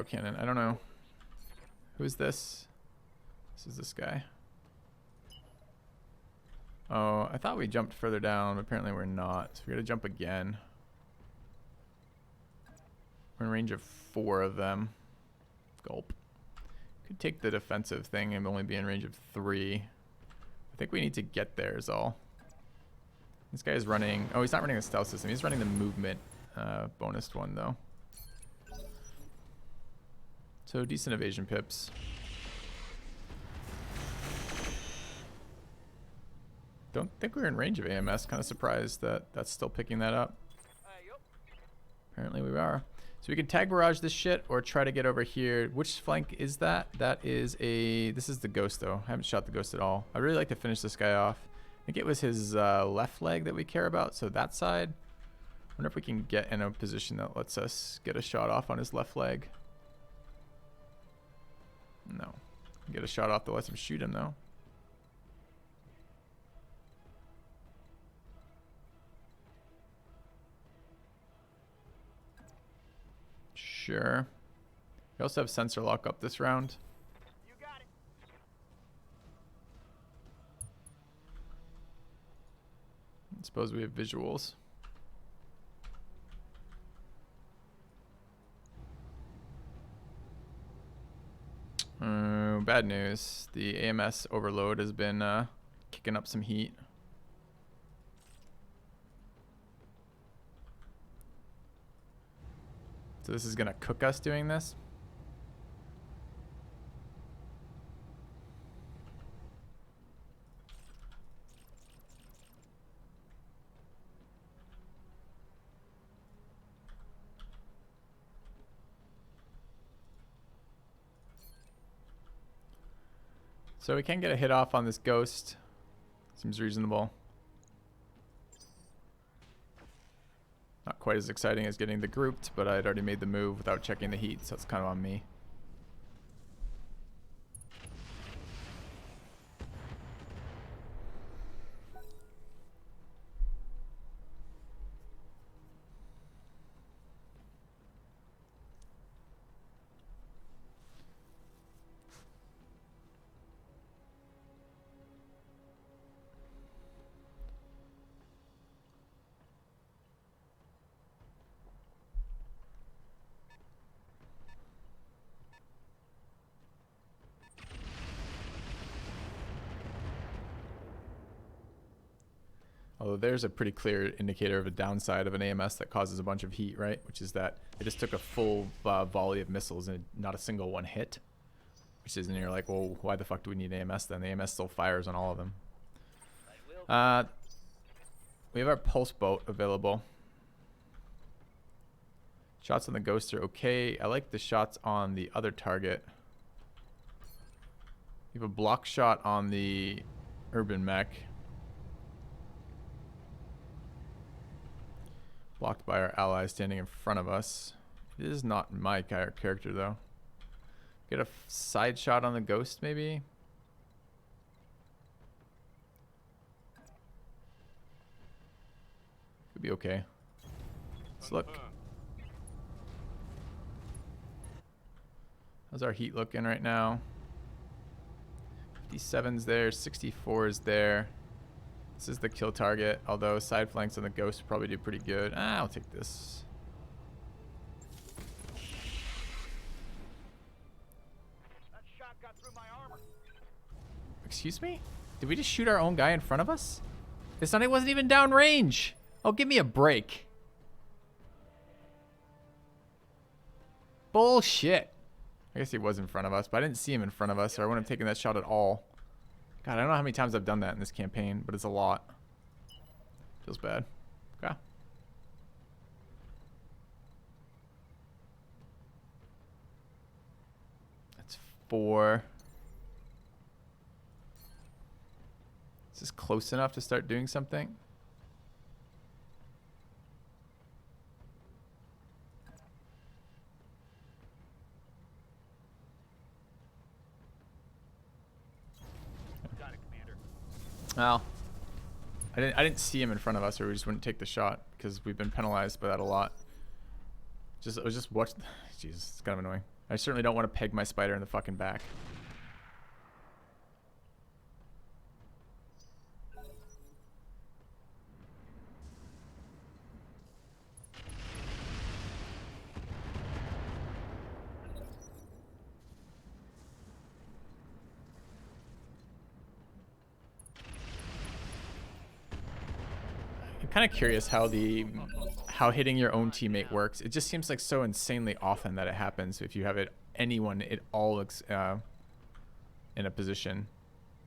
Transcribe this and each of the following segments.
cannon. I don't know. Who is this? This is this guy. Oh, I thought we jumped further down, but apparently we're not. So we gotta jump again. We're in range of 4 of them. Gulp. Could take the defensive thing and only be in range of 3. I think we need to get there is all. This guy is running... Oh, he's not running the stealth system. He's running the movement bonus one, though. So, decent evasion pips. Don't think we're in range of AMS. Kind of surprised that that's still picking that up. Apparently we are. So we can tag barrage this shit or try to get over here. Which flank is that? That is a... This is the ghost, though. I haven't shot the ghost at all. I'd really like to finish this guy off. I think it was his left leg that we care about. So that side. I wonder if we can get in a position that lets us get a shot off on his left leg. No. Get a shot off that lets him shoot him, though. Sure. We also have sensor lock up this round. You got it. I suppose we have visuals. Bad news. The AMS overload has been kicking up some heat. So this is gonna cook us doing this. So we can get a hit off on this ghost. Seems reasonable. Not quite as exciting as getting the grouped, but I'd already made the move without checking the heat, so it's kind of on me. Although there's a pretty clear indicator of a downside of an AMS that causes a bunch of heat, right? Which is that it just took a full volley of missiles and not a single one hit. Which is, and you're like, well, why the fuck do we need AMS then? The AMS still fires on all of them. We have our pulse boat available. Shots on the ghost are okay. I like the shots on the other target. We have a block shot on the urban mech. Blocked by our ally standing in front of us. It is not my character, though. Get a side shot on the ghost, maybe? Could be okay. Let's look. How's our heat looking right now? 57's there, 64 is there. This is the kill target, although side flanks on the ghost probably do pretty good. I'll take this. That shot got through my armor. Excuse me? Did we just shoot our own guy in front of us? This one, it wasn't even downrange. Oh, give me a break. Bullshit. I guess he was in front of us, but I didn't see him in front of us, or I wouldn't have taken that shot at all. God, I don't know how many times I've done that in this campaign, but it's a lot. Feels bad. Okay. That's 4. Is this close enough to start doing something? Well, I didn't see him in front of us, or we just wouldn't take the shot because we've been penalized by that a lot. It was just watch. Jesus, it's kind of annoying. I certainly don't want to peg my spider in the fucking back. I'm kind of curious how hitting your own teammate works. It just seems like so insanely often that it happens if you have anyone at all in a position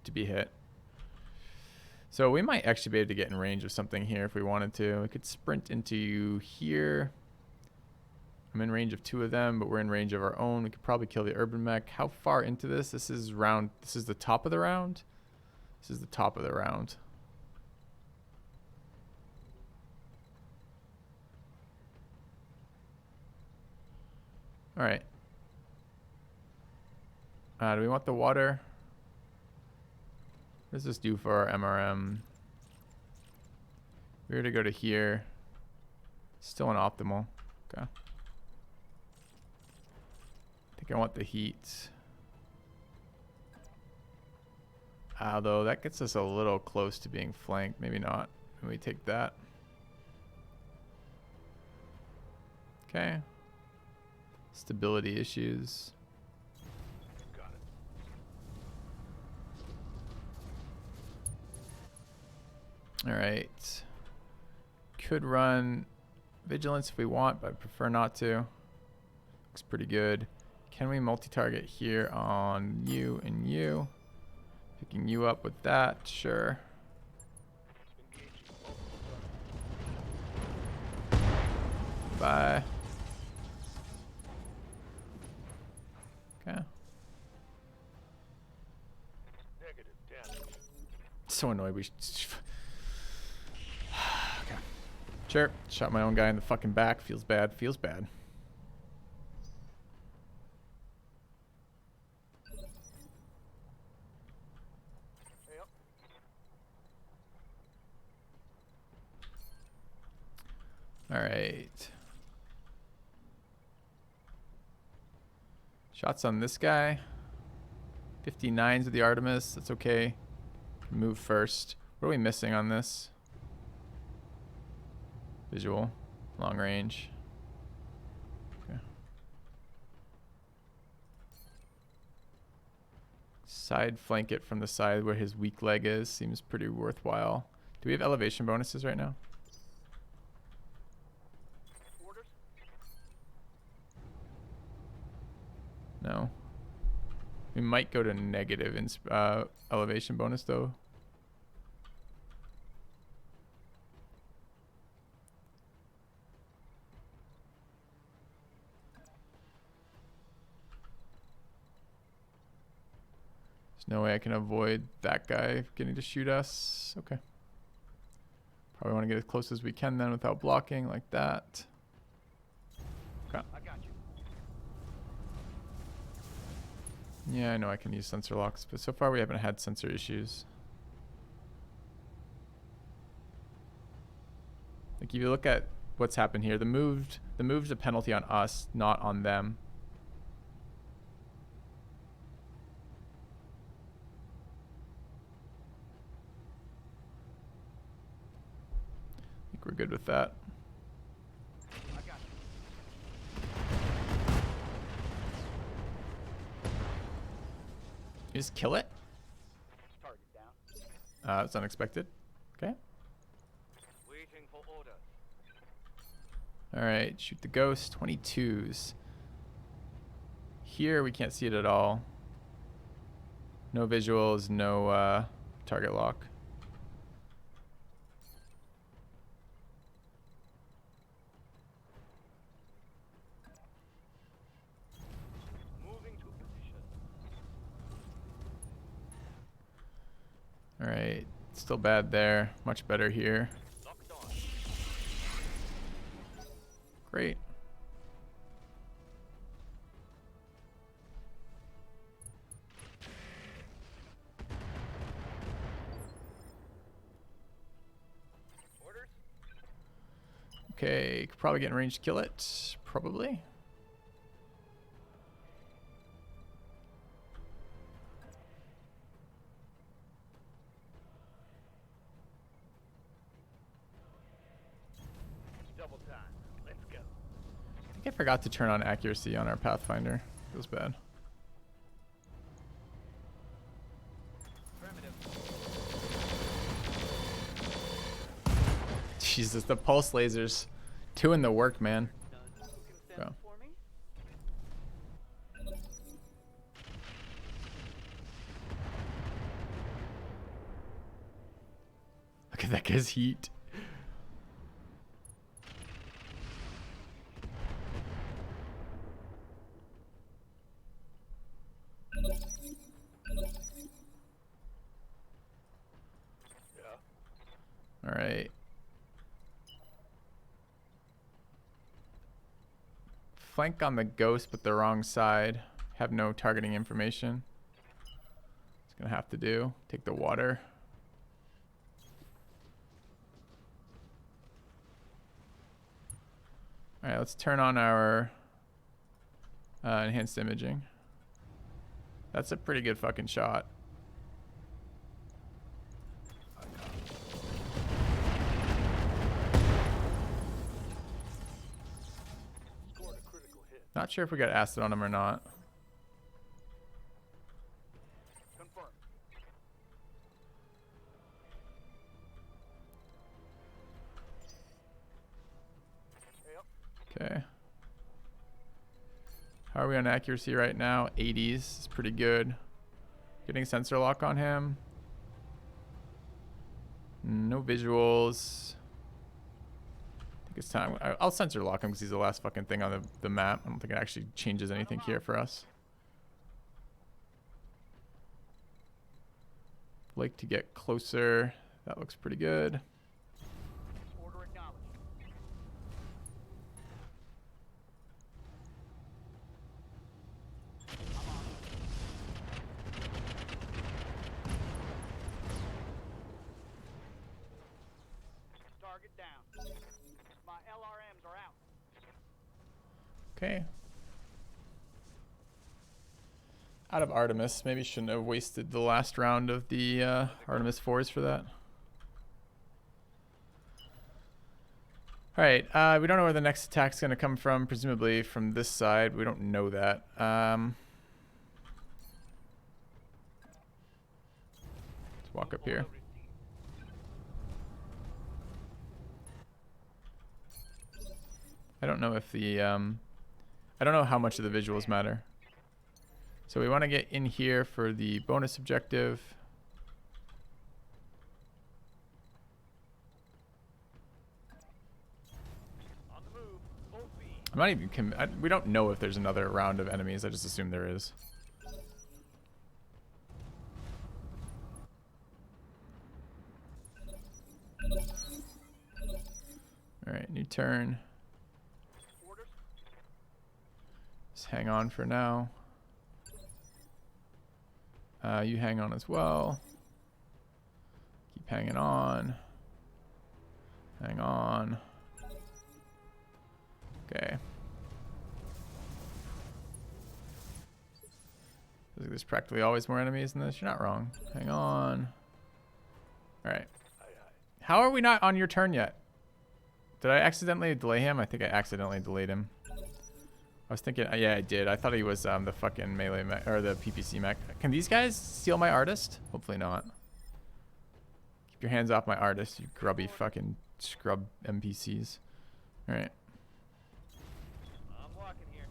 to be hit. So we might actually be able to get in range of something here if we wanted to. We could sprint into here. I'm in range of 2 of them, but we're in range of our own. We could probably kill the urban mech. How far into this? This is the top of the round? This is the top of the round. All right. Do we want the water? What does this do for our MRM? We were to go to here. Still an optimal. Okay. I think I want the heat. Although that gets us a little close to being flanked. Maybe not. Let me take that. Okay. Stability issues. Got it. All right. Could run vigilance if we want, but I prefer not to. Looks pretty good. Can we multi-target here on you and you? Picking you up with that, sure. Bye. Okay. Negative damage. So annoyed we okay. Sure. Shot my own guy in the fucking back. Feels bad. Feels bad. Yep. All right. Shots on this guy. 59s with the Artemis. That's okay. Move first. What are we missing on this? Visual. Long range. Okay. Side flank it from the side where his weak leg is. Seems pretty worthwhile. Do we have elevation bonuses right now? Orders. No. We might go to negative elevation bonus though. There's no way I can avoid that guy getting to shoot us. Okay. Probably want to get as close as we can then without blocking like that. Okay. I got you. Yeah, I know I can use sensor locks, but so far we haven't had sensor issues. Like if you look at what's happened here, the move's a penalty on us, not on them. I think we're good with that. I got you. You just kill it? Target down. That's unexpected. Okay. Waiting for order. All right, shoot the ghost. 22s. Here we can't see it at all. No visuals, no target lock. Moving to position. All right, still bad there. Much better here. Locked on. Great. Orders. Okay, could probably get in range to kill it. Probably. I forgot to turn on accuracy on our Pathfinder. Feels bad. Jesus, the pulse lasers. Doing the work, man. Bro. Look at that guy's heat. All right. Flank on the ghost, but the wrong side. Have no targeting information. It's gonna have to do. Take the water. All right, let's turn on our enhanced imaging. That's a pretty good fucking shot. Not sure if we got acid on him or not. Confirm. Okay. How are we on accuracy right now? 80s is pretty good. Getting sensor lock on him. No visuals. I think it's time. I'll sensor lock him because he's the last fucking thing on the map. I don't think it actually changes anything here for us. Like to get closer. That looks pretty good. Order acknowledged. Target down. My LRMs are out. Okay. Out of Artemis. Maybe shouldn't have wasted the last round of the Artemis 4s for that. Alright, we don't know where the next attack's going to come from. Presumably from this side. We don't know that. Let's walk up here. I don't know if the... I don't know how much of the visuals matter. So we want to get in here for the bonus objective. On the move. Full speed. I'm not even... we don't know if there's another round of enemies. I just assume there is. Alright, new turn. Orders. Just hang on for now. You hang on as well. Keep hanging on. Hang on. Okay. There's practically always more enemies in this. You're not wrong. Hang on. Alright. How are we not on your turn yet? Did I accidentally delay him? I think I accidentally delayed him. I was thinking, yeah, I did. I thought he was the fucking melee mech, or the PPC mech. Can these guys steal my artist? Hopefully not. Keep your hands off my artist, you grubby fucking scrub NPCs. All right. I'm walking here.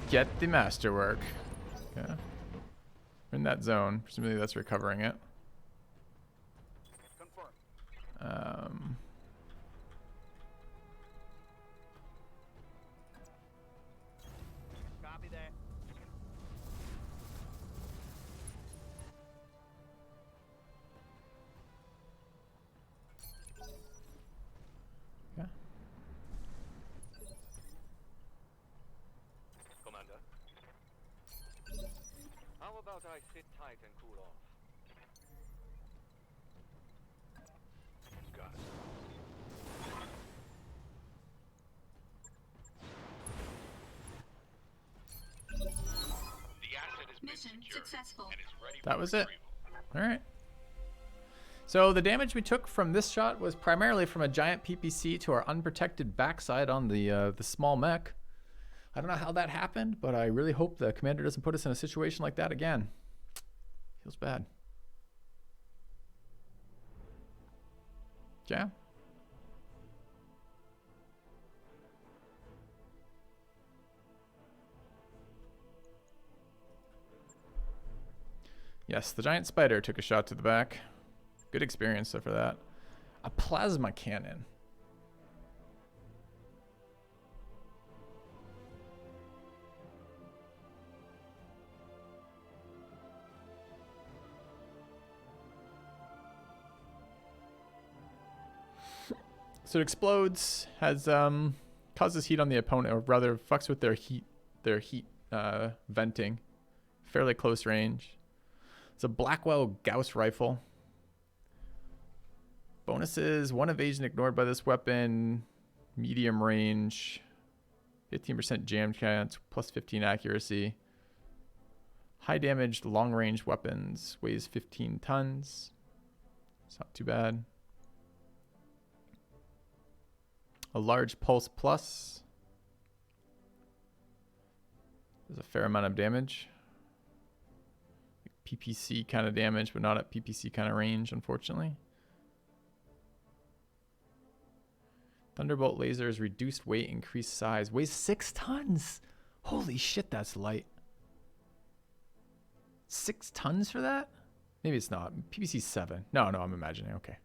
Get the masterwork. Yeah. We're in that zone. Presumably that's recovering it. Confirm. Copy that. Yeah. Commander. How about I sit tight and cool off? Got it. Mission successful. That was it. All right. So the damage we took from this shot was primarily from a giant PPC to our unprotected backside on the small mech. I don't know how that happened, but I really hope the commander doesn't put us in a situation like that again. Feels bad. Yeah. Yes, the giant spider took a shot to the back. Good experience for that. A plasma cannon. So it explodes, has causes heat on the opponent, or rather fucks with their heat venting. Fairly close range. It's a Blackwell Gauss rifle. Bonuses: 1 evasion ignored by this weapon, medium range, 15% jam chance, plus 15 accuracy. High damage, long range weapons, weighs 15 tons. It's not too bad. A large pulse plus. There's a fair amount of damage. PPC kind of damage, but not at PPC kind of range, unfortunately. Thunderbolt lasers, reduced weight, increased size. Weighs 6 tons. Holy shit, that's light. 6 tons for that? Maybe it's not. PPC 7. No, I'm imagining. Okay.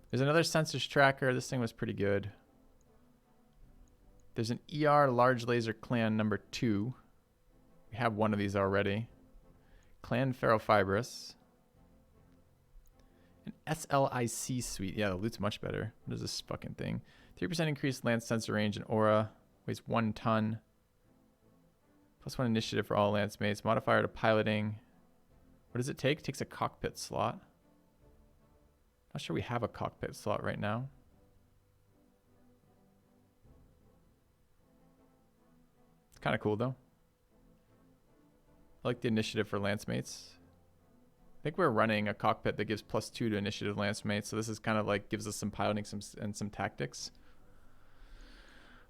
There's another sensors tracker. This thing was pretty good. There's an ER large laser clan number 2. We have one of these already. Clan ferrofibrous. An SLIC suite. Yeah, the loot's much better. What is this fucking thing? 3% increased lance sensor range and aura. Weighs 1 ton. Plus 1 initiative for all lance mates. Modifier to piloting. What does it take? It takes a cockpit slot. Not sure we have a cockpit slot right now. It's kind of cool though. I like the initiative for lance mates. I think we're running a cockpit that gives +2 to initiative lance mates, so this is kind of like gives us some piloting and some tactics.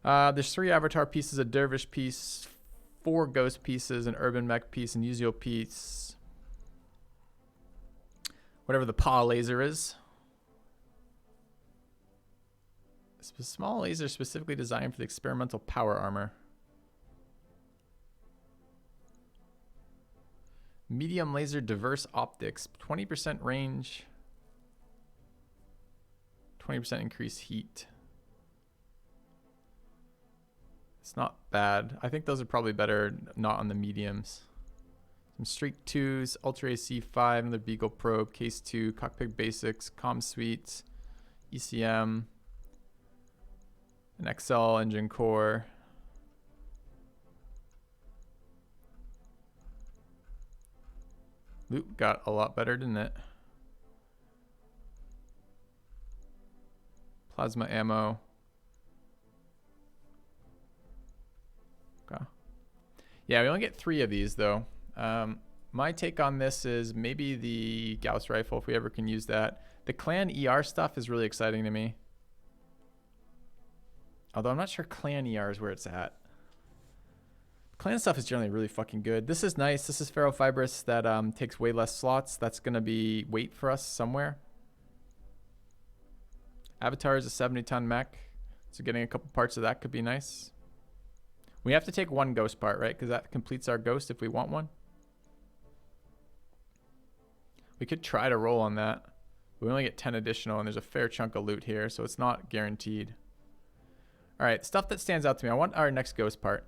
There's 3 avatar pieces, a dervish piece, 4 ghost pieces, an urban mech piece, an usual piece. Whatever the paw laser is. It's a small laser specifically designed for the experimental power armor. Medium laser diverse optics, 20% range, 20% increased heat. It's not bad. I think those are probably better not on the mediums. Some Streak 2s, Ultra AC5, another Beagle probe, Case 2, Cockpit Basics, Comm Suite, ECM, an XL engine core. Loot got a lot better, didn't it? Plasma ammo. Okay. Yeah, we only get 3 of these though. My take on this is maybe the Gauss rifle, if we ever can use that. The clan ER stuff is really exciting to me. Although I'm not sure clan ER is where it's at. Clan stuff is generally really fucking good. This is nice. This is ferrofibrous that takes way less slots. That's going to be weight for us somewhere. Avatar is a 70-ton mech. So getting a couple parts of that could be nice. We have to take 1 ghost part, right? Because that completes our ghost if we want one. We could try to roll on that. We only get 10 additional, and there's a fair chunk of loot here, so it's not guaranteed. All right, stuff that stands out to me. I want our next ghost part.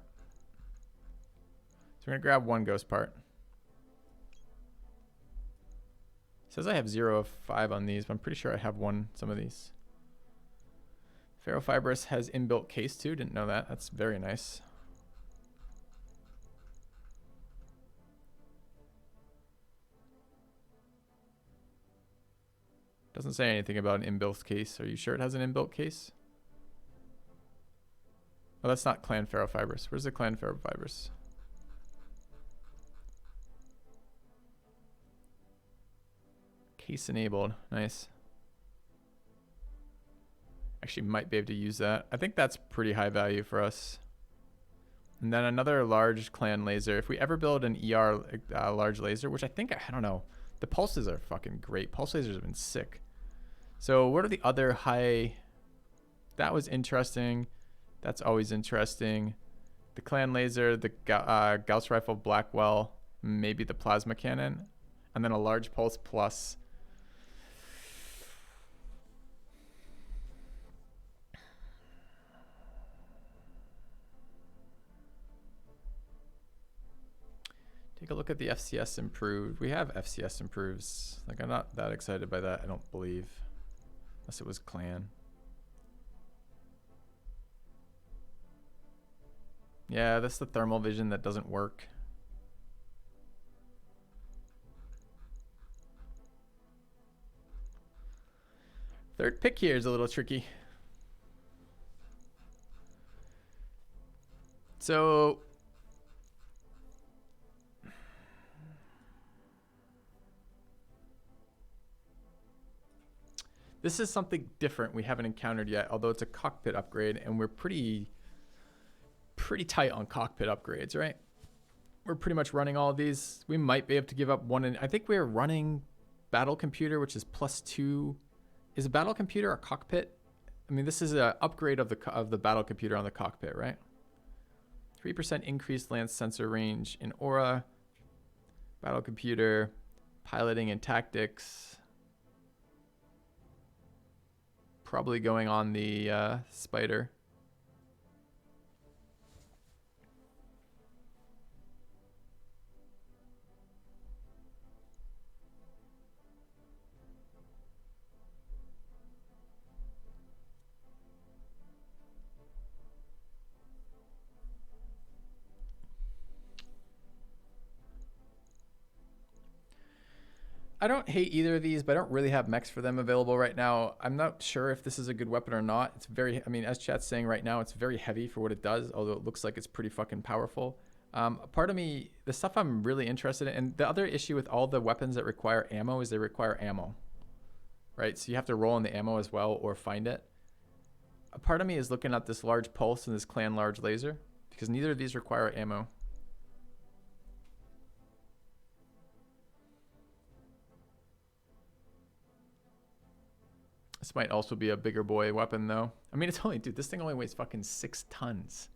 So we're going to grab 1 ghost part. It says I have 0 of 5 on these, but I'm pretty sure I have some of these. Ferrofibrous has inbuilt case too. Didn't know that. That's very nice. Doesn't say anything about an inbuilt case. Are you sure it has an inbuilt case? Oh, that's not clan ferrofibrous. Where's the clan ferrofibrous? Haste enabled. Nice. Actually might be able to use that. I think that's pretty high value for us. And then another large clan laser. If we ever build an ER large laser, which I think, I don't know. The pulses are fucking great. Pulse lasers have been sick. So what are the other high... That was interesting. That's always interesting. The clan laser, the Gauss rifle Blackwell, maybe the plasma cannon, and then a large pulse plus. Take a look at the FCS improved. We have FCS improves. Like, I'm not that excited by that, I don't believe. Unless it was clan. Yeah, that's the thermal vision that doesn't work. Third pick here is a little tricky. So this is something different we haven't encountered yet, although it's a cockpit upgrade, and we're pretty tight on cockpit upgrades, right? We're pretty much running all of these. We might be able to give up one. I think we're running battle computer, which is +2. Is a battle computer a cockpit? I mean, this is an upgrade of the battle computer on the cockpit, right? 3% increased land sensor range in aura. Battle computer, piloting and tactics. Probably going on the Spider. I don't hate either of these, but I don't really have mechs for them available right now. I'm not sure if this is a good weapon or not. It's very, I mean, as chat's saying right now, it's very heavy for what it does, although it looks like it's pretty fucking powerful. Part of me, the stuff I'm really interested in, and the other issue with all the weapons that require ammo is they require ammo, right? So you have to roll in the ammo as well or find it. A part of me is looking at this large pulse and this clan large laser because neither of these require ammo. This might also be a bigger boy weapon though. I mean, it's only, dude, this thing only weighs fucking 6 tons.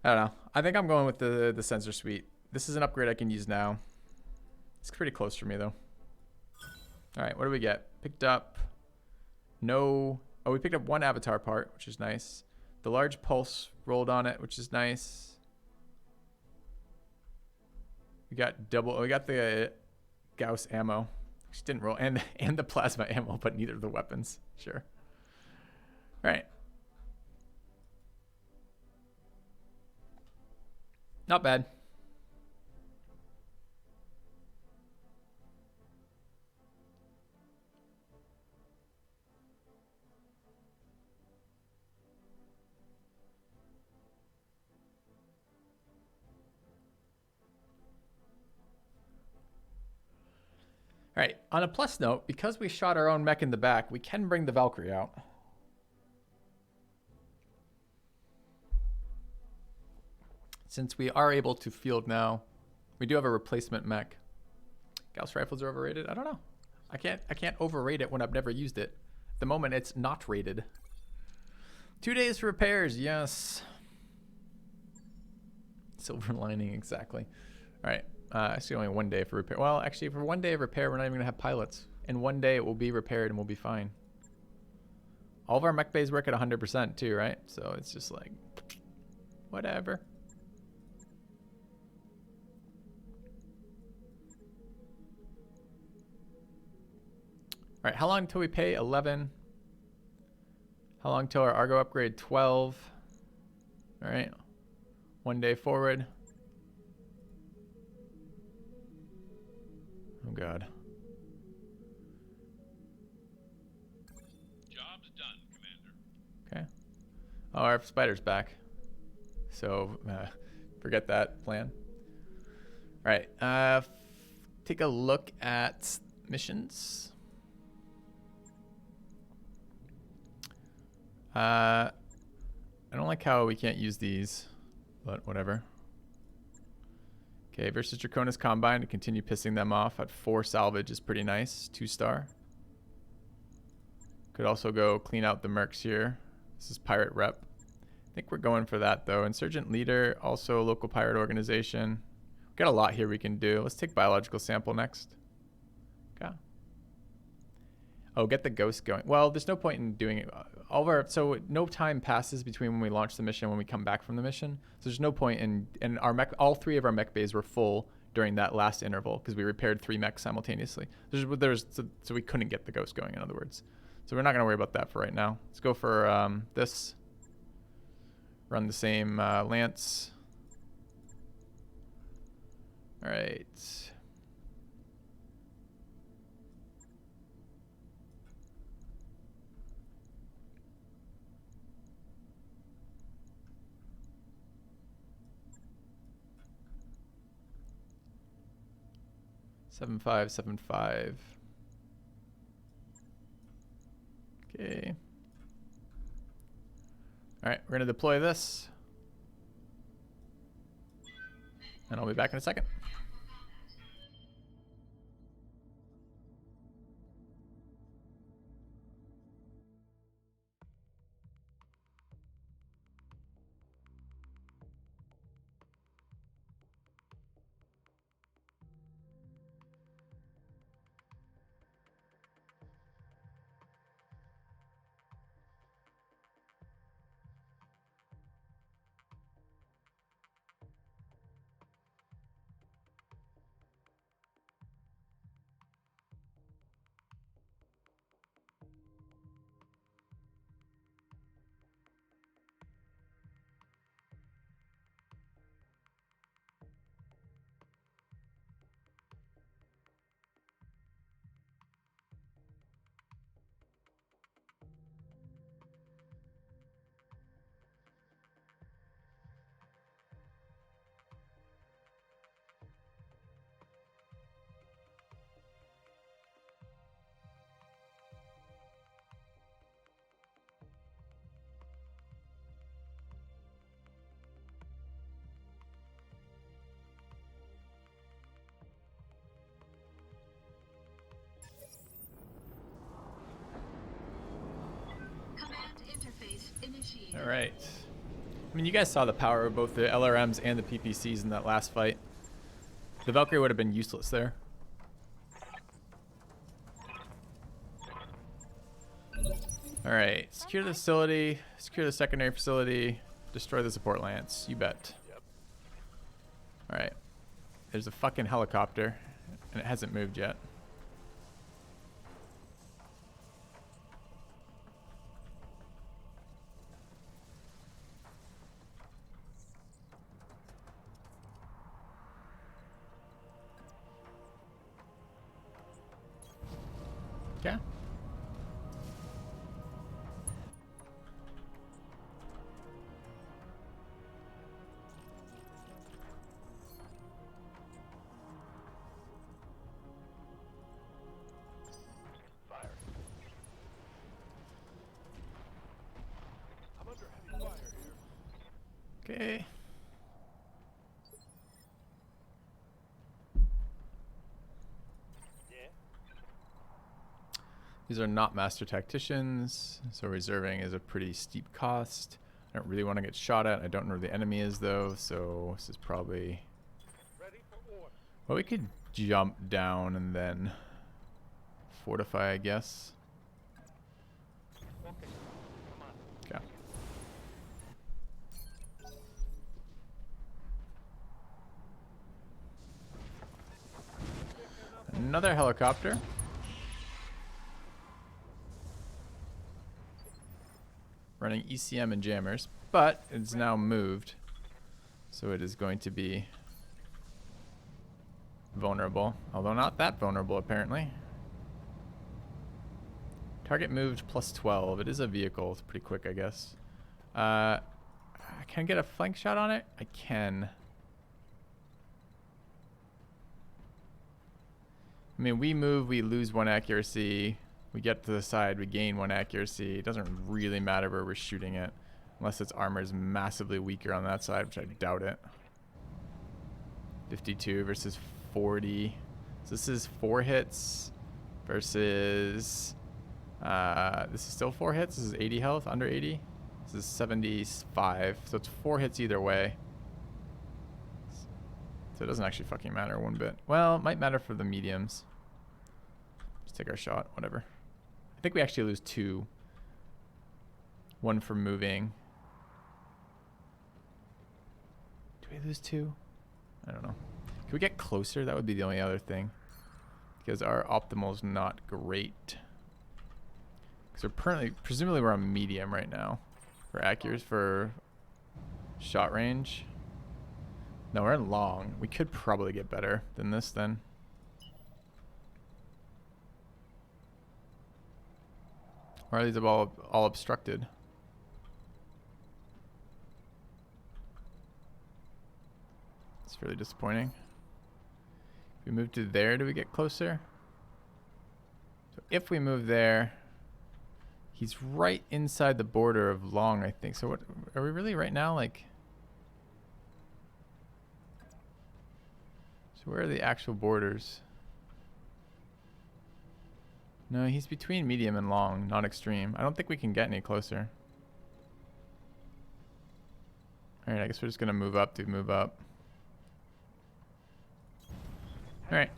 I don't know. I think I'm going with the sensor suite. This is an upgrade I can use now. It's pretty close for me though. All right, what do we get? Picked up no, oh, we picked up 1 avatar part, which is nice. The large pulse rolled on it, which is nice. We got we got the Gauss ammo. She didn't roll, and the plasma ammo, but neither of the weapons. Sure. All right. Not bad. All right, on a plus note, because we shot our own mech in the back, we can bring the Valkyrie out. Since we are able to field now, we do have a replacement mech. Gauss rifles are overrated? I don't know. I can't overrate it when I've never used it. At the moment, it's not rated. 2 days for repairs, yes. Silver lining, exactly. All right. Actually, only 1 day for repair. Well, actually, for 1 day of repair, we're not even going to have pilots. In 1 day, it will be repaired and we'll be fine. All of our mech bays work at 100% too, right? So it's just like, whatever. All right, how long until we pay? 11. How long till our Argo upgrade? 12. All right. 1 day forward. Oh God. Job's done, Commander. Okay. Oh, our spider's back. So forget that plan. All right. take a look at missions. I don't like how we can't use these, but whatever. Okay, versus Draconis Combine to continue pissing them off at 4 salvage is pretty nice. 2-star. Could also go clean out the mercs here. This is pirate rep. I think we're going for that though. Insurgent leader, also local pirate organization. We've got a lot here we can do. Let's take biological sample next. Okay. Oh, get the ghost going. Well, there's no point in doing it. All of our, so no time passes between when we launch the mission and when we come back from the mission. So there's no point in our mech. All 3 of our mech bays were full during that last interval because we repaired 3 mechs simultaneously. So we couldn't get the ghost going, in other words. So we're not going to worry about that for right now. Let's go for this. Run the same lance. All right. Seven five, 7-5. Okay. All right, we're gonna deploy this, and I'll be back in a second. All right. I mean, you guys saw the power of both the LRMs and the PPCs in that last fight. The Valkyrie would have been useless there. All right. Secure the facility. Secure the secondary facility. Destroy the support lance. You bet. Yep. All right. There's a fucking helicopter, and it hasn't moved yet. Okay. Fire. I'm under heavy fire here. Okay. Yeah. These are not master tacticians, so reserving is a pretty steep cost. I don't really want to get shot at. I don't know where the enemy is though, so this is probably... Ready for order. Well, we could jump down and then fortify, I guess. Okay. Come on. Okay. Another helicopter. Running ECM and jammers, but it's now moved, so it is going to be vulnerable, although not that vulnerable apparently. Target moved plus 12. It is a vehicle. It's pretty quick, I guess. Can I get a flank shot on it? I can. I mean, we move, we lose 1 accuracy. We get to the side, we gain 1 accuracy. It doesn't really matter where we're shooting it. Unless its armor is massively weaker on that side, which I doubt it. 52 versus 40. So this is 4 hits versus... this is still 4 hits. This is 80 health, under 80. This is 75. So it's 4 hits either way. So it doesn't actually fucking matter one bit. Well, it might matter for the mediums. Just take our shot, whatever. I think we actually lose 2. 1 for moving. Do we lose 2? I don't know. Can we get closer? That would be the only other thing. Because our optimal is not great. Because we're presumably we're on medium right now. For accuracy, for shot range. No, we're in long. We could probably get better than this then. Or are these all obstructed? It's really disappointing. If we move to there, do we get closer? So if we move there, he's right inside the border of long, I think. So what are we really right now like? So where are the actual borders? No, he's between medium and long, not extreme. I don't think we can get any closer. Alright, I guess we're just gonna move up to move up. Alright.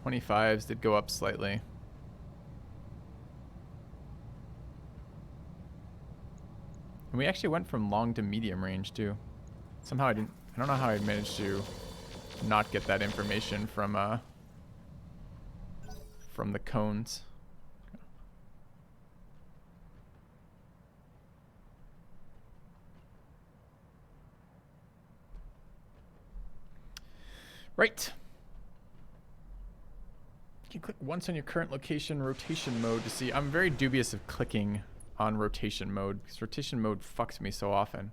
.25s did go up slightly. And we actually went from long to medium range too. Somehow I don't know how I managed to not get that information from the cones. Right. You can click once on your current location rotation mode to see. I'm very dubious of clicking on rotation mode because rotation mode fucks me so often.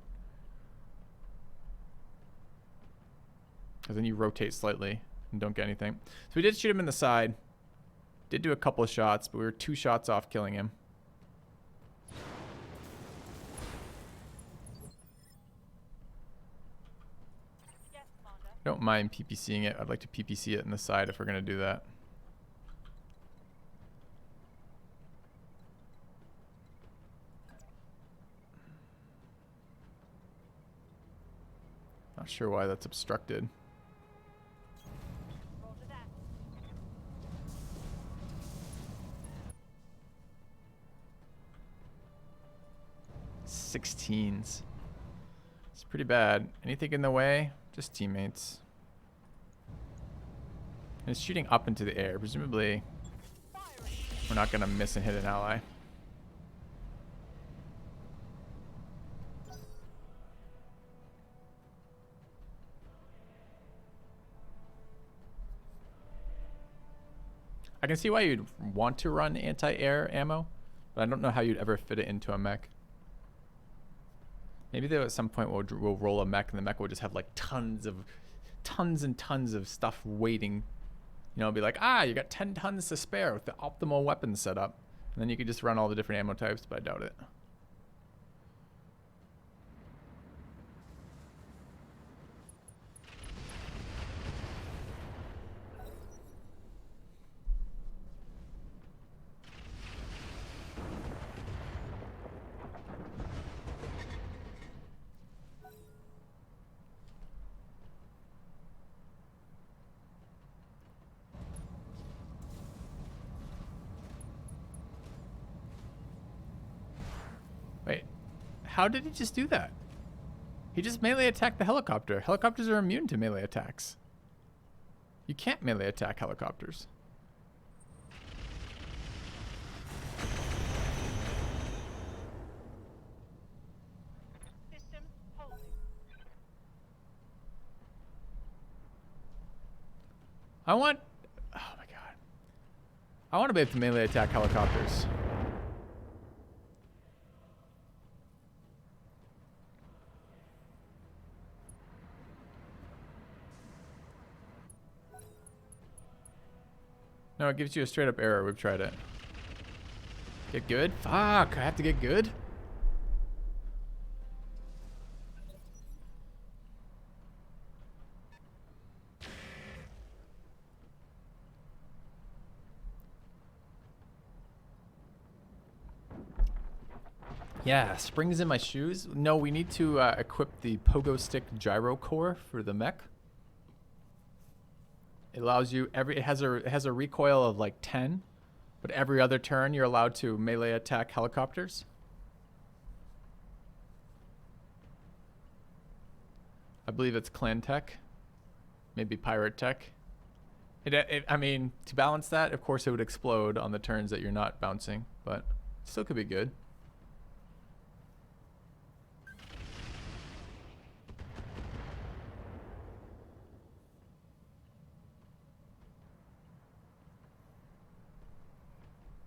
Because then you rotate slightly and don't get anything. So we did shoot him in the side. Did do a couple of shots, but we were 2 shots off killing him. Don't mind PPCing it. I'd like to PPC it in the side if we're going to do that. Not sure why that's obstructed. 16s. It's pretty bad. Anything in the way? Just teammates. And it's shooting up into the air. Presumably, we're not going to miss and hit an ally. I can see why you'd want to run anti-air ammo, but I don't know how you'd ever fit it into a mech. Maybe though at some point we'll roll a mech and the mech will just have like tons and tons of stuff waiting. You know, it'll be like, you got 10 tons to spare with the optimal weapon setup. And then you could just run all the different ammo types, but I doubt it. Wait, how did he just do that? He just melee attacked the helicopter. Helicopters are immune to melee attacks. You can't melee attack helicopters. System holding. Oh my god. I want to be able to melee attack helicopters. No, it gives you a straight up error. We've tried it. Get good? Fuck, I have to get good? Yeah, springs in my shoes. No, we need to equip the pogo stick gyro core for the mech. It allows you it has a recoil of like 10, but every other turn you're allowed to melee attack helicopters. I believe it's clan tech, maybe pirate tech. I mean, to balance that, of course, it would explode on the turns that you're not bouncing, but still could be good.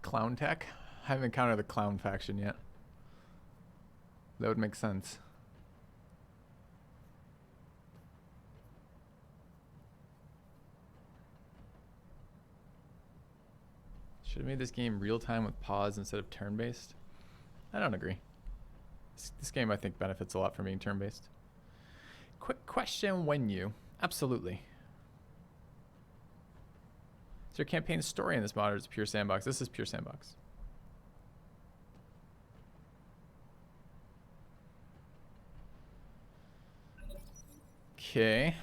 Clown tech? I haven't encountered the clown faction yet. That would make sense. Should have made this game real-time with pause instead of turn-based. I don't agree. This game, I think, benefits a lot from being turn-based. Quick question, when you? Absolutely. Is there a campaign story in this mod, or is it pure sandbox? This is pure sandbox. Okay.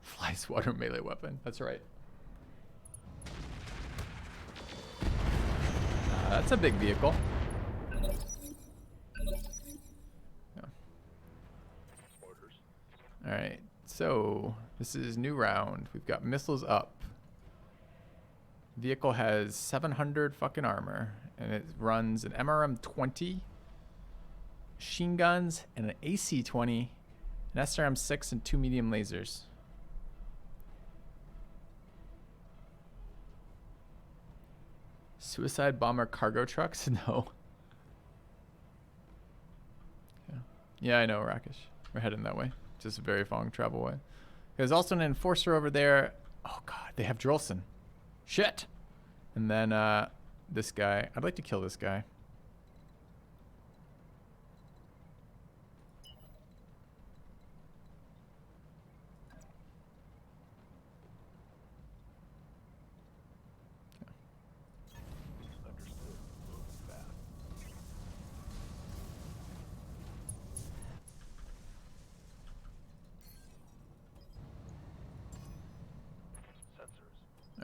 Fly swatter melee weapon. That's right. That's a big vehicle. Yeah. All right. So this is new round. We've got missiles up. Vehicle has 700 fucking armor, and it runs an MRM-20, machine guns, and an AC-20, an SRM-6, and 2 medium lasers. Suicide bomber cargo trucks? No. Yeah, I know, Rakesh. We're heading that way. Just a very long travel way. There's also an enforcer over there. Oh god, they have Drolson. Shit. And then this guy. I'd like to kill this guy.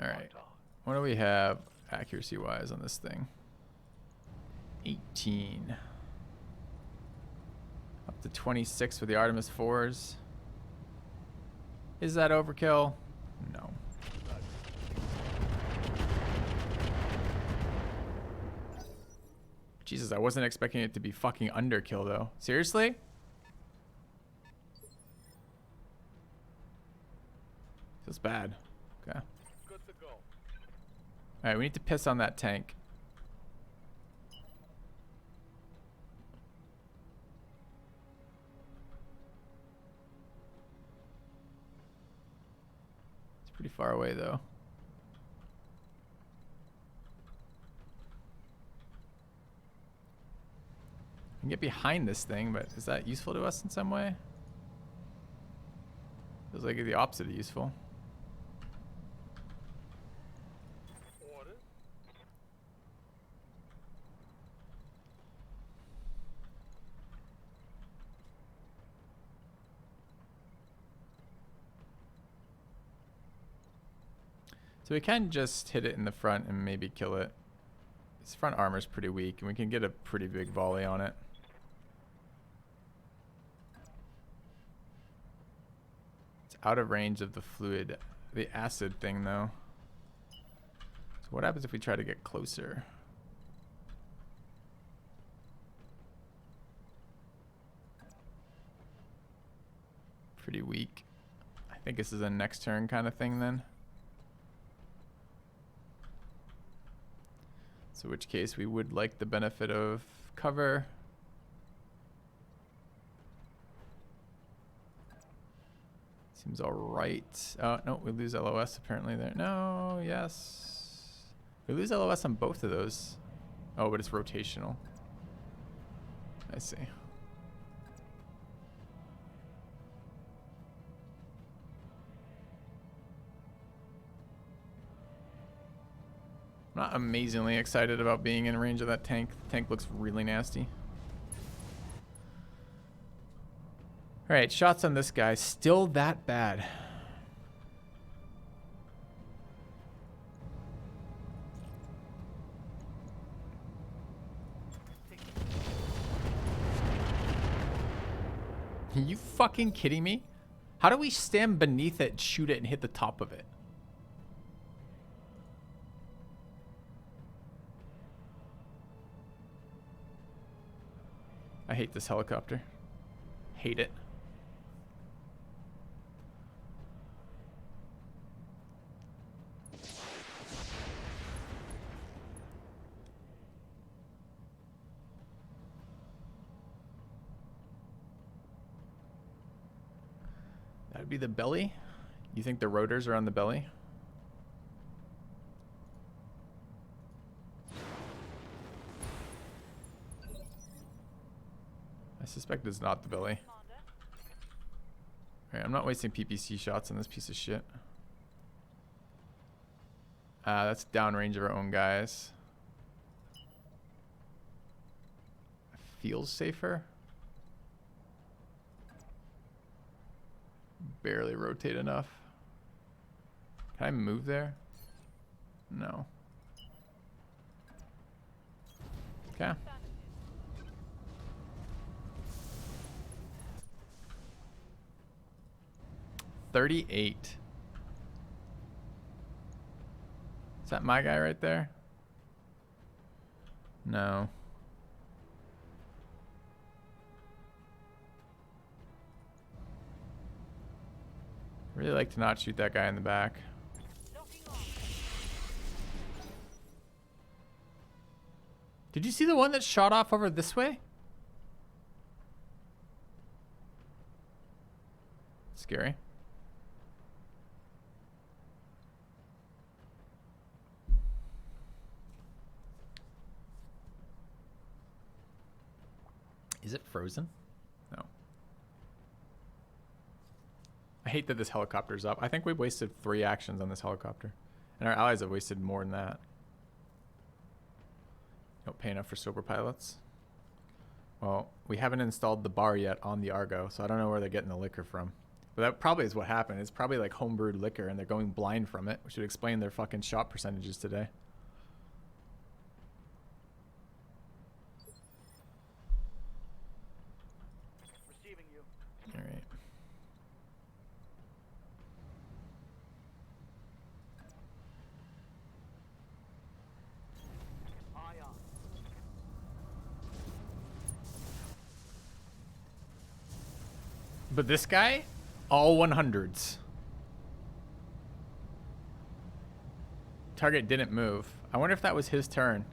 All right. What do we have accuracy-wise on this thing? 18. Up to 26 with the Artemis 4s. Is that overkill? No. Jesus, I wasn't expecting it to be fucking underkill, though. Seriously? Feels bad. Okay. Good to go. Alright, we need to piss on that tank. It's pretty far away, though. I can get behind this thing, but is that useful to us in some way? Feels like the opposite of useful. Orders. So we can just hit it in the front and maybe kill it. Its front armor's pretty weak, and we can get a pretty big volley on it. It's out of range of the fluid, the acid thing, though. So what happens if we try to get closer? Pretty weak. I think this is a next turn kind of thing then. So in which case we would like the benefit of cover. Seems all right. Oh, no, we lose LOS apparently there. No, yes. We lose LOS on both of those. Oh, but it's rotational. I see. I'm not amazingly excited about being in range of that tank. The tank looks really nasty. Alright, shots on this guy. Still that bad. Are you fucking kidding me? How do we stand beneath it, shoot it, and hit the top of it? I hate this helicopter. Hate it. That'd be the belly? You think the rotors are on the belly? I suspect it's not the belly. Alright, I'm not wasting PPC shots on this piece of shit. That's downrange of our own guys. Feels safer. Barely rotate enough. Can I move there? No. Okay. $38. Is that my guy right there? No. Really like to not shoot that guy in the back. Did you see the one that shot off over this way? Scary. Is it frozen? No. I hate that this helicopter's up. I think we've wasted 3 actions on this helicopter. And our allies have wasted more than that. Don't pay enough for sober pilots. Well, we haven't installed the bar yet on the Argo, so I don't know where they're getting the liquor from. But that probably is what happened. It's probably like homebrewed liquor and they're going blind from it, which would explain their fucking shot percentages today. Receiving you. All right. Eye on. But this guy, all 100s. Target didn't move. I wonder if that was his turn.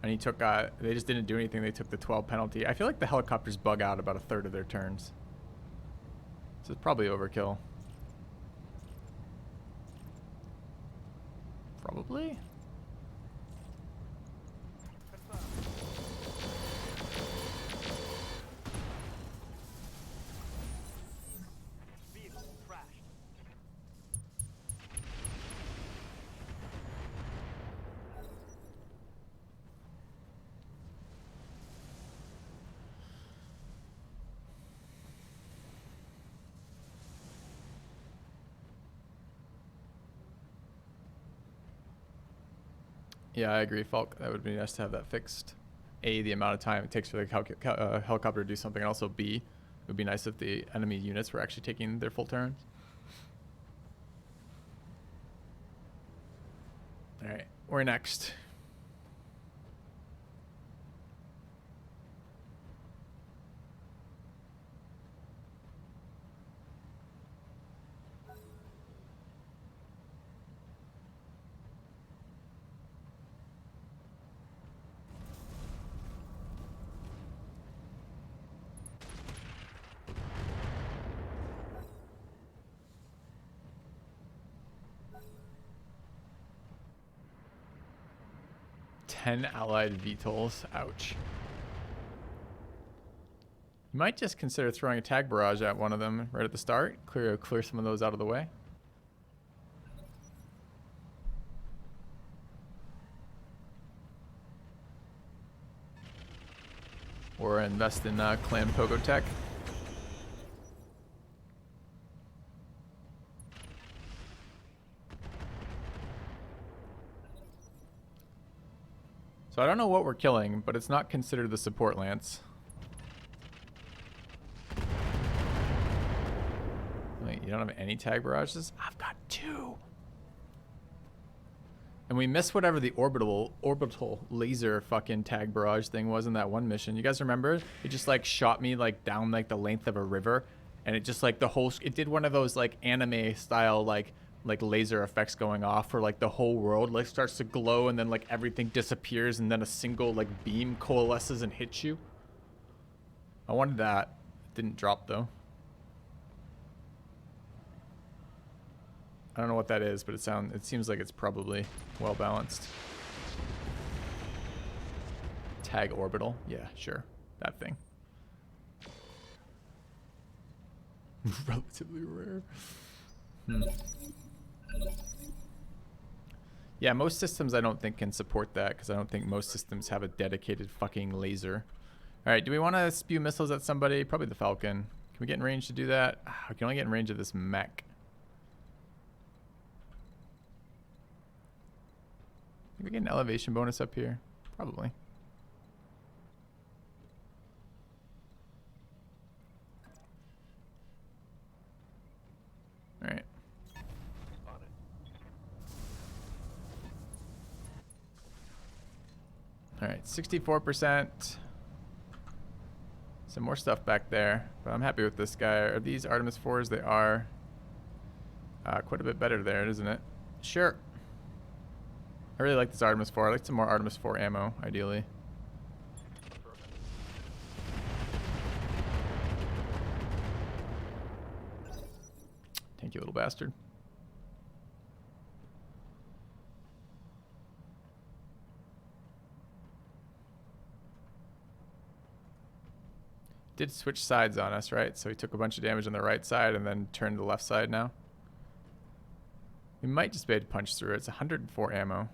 And he took, they just didn't do anything. They took the 12 penalty. I feel like the helicopters bug out about 1/3 of their turns. So it's probably overkill. Probably? Confirmed. Vehicle crashed. Yeah, I agree, Falk. That would be nice to have that fixed. A, the amount of time it takes for the helicopter to do something, and also B, it would be nice if the enemy units were actually taking their full turns. All right, we're next. 10 allied VTOLs. Ouch. You might just consider throwing a tag barrage at one of them right at the start. Clear some of those out of the way. Or invest in Clan Roguetech. So I don't know what we're killing, but it's not considered the support lance. Wait, you don't have any tag barrages? I've got 2. And we missed whatever the orbital laser fucking tag barrage thing was in that one mission. You guys remember? It just like shot me like down like the length of a river, and it just like the whole it did one of those like anime style like laser effects going off where like the whole world like starts to glow and then like everything disappears and then a single like beam coalesces and hits you. I wanted that. It didn't drop though. I don't know what that is, but it seems like it's probably well balanced. Tag orbital. Yeah, sure. That thing. Relatively rare. Yeah, most systems I don't think can support that because I don't think most systems have a dedicated fucking laser. All right, do we want to spew missiles at somebody? Probably the Falcon. Can we get in range to do that? I can only get in range of this mech. Can we get an elevation bonus up here? Probably. All right. All right, 64%. Some more stuff back there, but I'm happy with this guy. Are these Artemis 4s? They are. Quite a bit better there, isn't it? Sure. I really like this Artemis 4. I like some more Artemis 4 ammo, ideally. Thank you, little bastard. Did switch sides on us, right? So he took a bunch of damage on the right side and then turned to the left side now. We might just be able to punch through it. It's 104 ammo.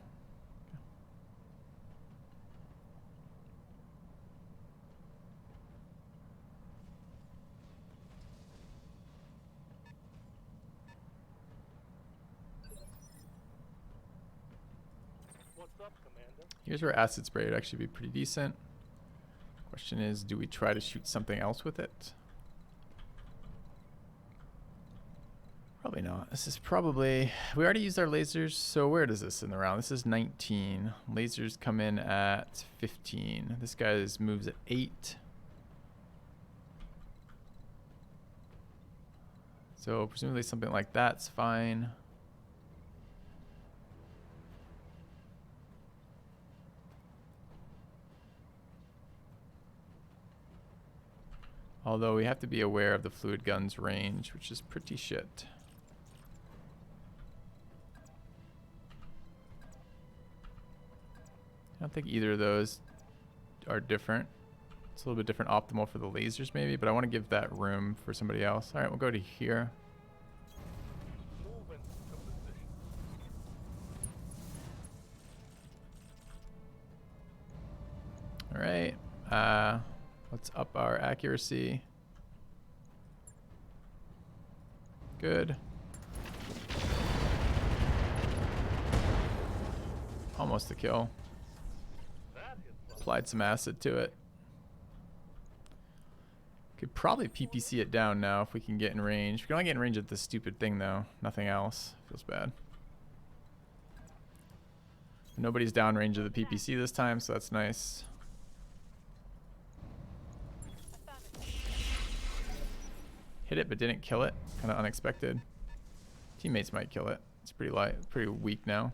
What's up, Commander? Here's where acid spray would actually be pretty decent. Question is, do we try to shoot something else with it? Probably not. This is probably... We already used our lasers, so where does this in the round? This is 19. Lasers come in at 15. This guy's moves at 8. So presumably something like that's fine. Although we have to be aware of the fluid gun's range, which is pretty shit. I don't think either of those are different. It's a little bit different optimal for the lasers maybe, but I want to give that room for somebody else. All right, we'll go to here. Move into position. All right. Let's up our accuracy. Good. Almost a kill. That hit well. Applied some acid to it. Could probably PPC it down now if we can get in range. We can only get in range of this stupid thing though. Nothing else. Feels bad. Nobody's downrange of the PPC this time, so that's nice. Hit it but didn't kill it. Kind of unexpected. Teammates might kill it. It's pretty light, pretty weak now.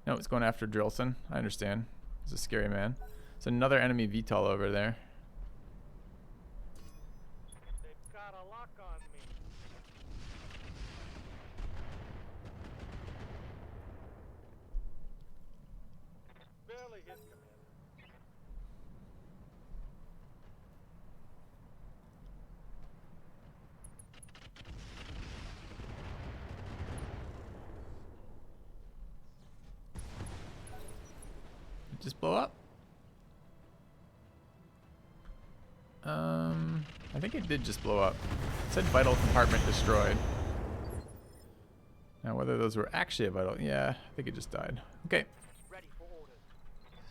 No, it's going after Drillson. I understand. He's a scary man. It's another enemy VTOL over there. They've got a lock on me. Barely just blow up? I think it did just blow up. It said vital compartment destroyed. Now whether those were actually a vital, yeah, I think it just died. Okay. Ready for orders.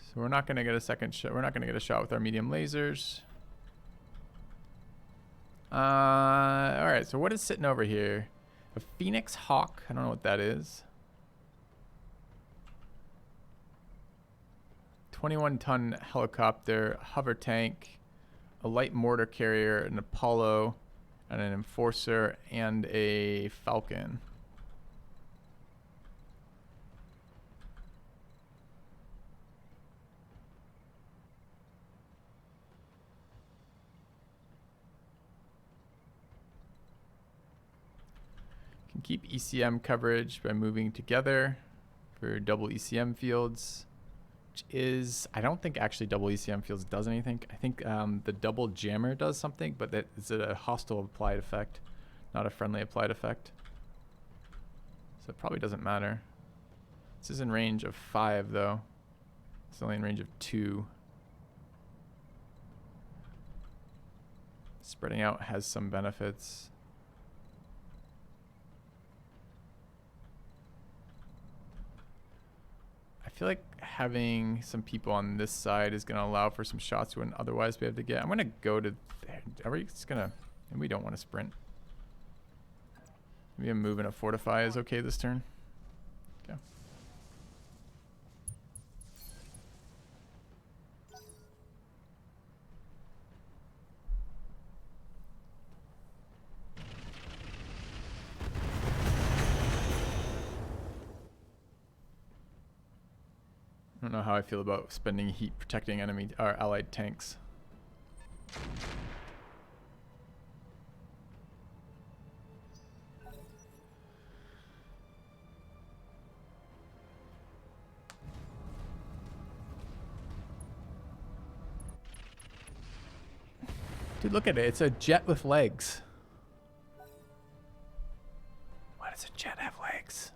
So we're not gonna get a second shot. We're not gonna get a shot with our medium lasers. All right. So what is sitting over here? A Phoenix Hawk. I don't know what that is. 21-ton helicopter, hover tank, a light mortar carrier, an Apollo, and an Enforcer, and a Falcon. Can keep ECM coverage by moving together for double ECM fields. Is, I don't think actually double ECM fields does anything. I think the double jammer does something, but that is a hostile applied effect, not a friendly applied effect. So it probably doesn't matter. This is in range of 5 though. It's only in range of 2. Spreading out has some benefits. I feel like having some people on this side is going to allow for some shots we wouldn't otherwise be able to get. I'm going to go to... Are we just going to... And we don't want to sprint. Maybe a move and a fortify is okay this turn. Okay. I don't know how I feel about spending heat protecting enemy or allied tanks. Dude, look at it. It's a jet with legs. Why does a jet have legs?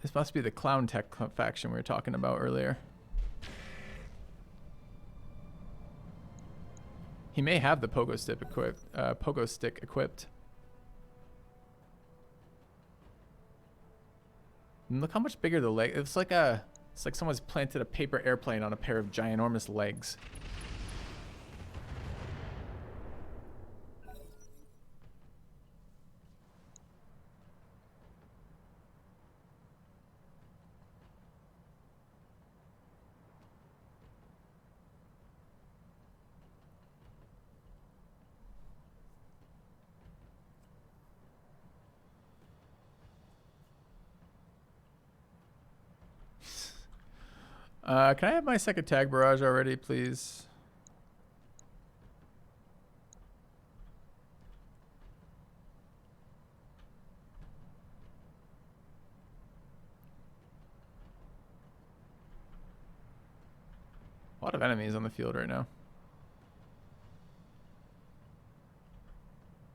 This must be the Clown Tech faction we were talking about earlier. He may have the pogo stick equipped. And look how much bigger the leg. It's like someone's planted a paper airplane on a pair of ginormous legs. Can I have my second tag barrage already, please? A lot of enemies on the field right now.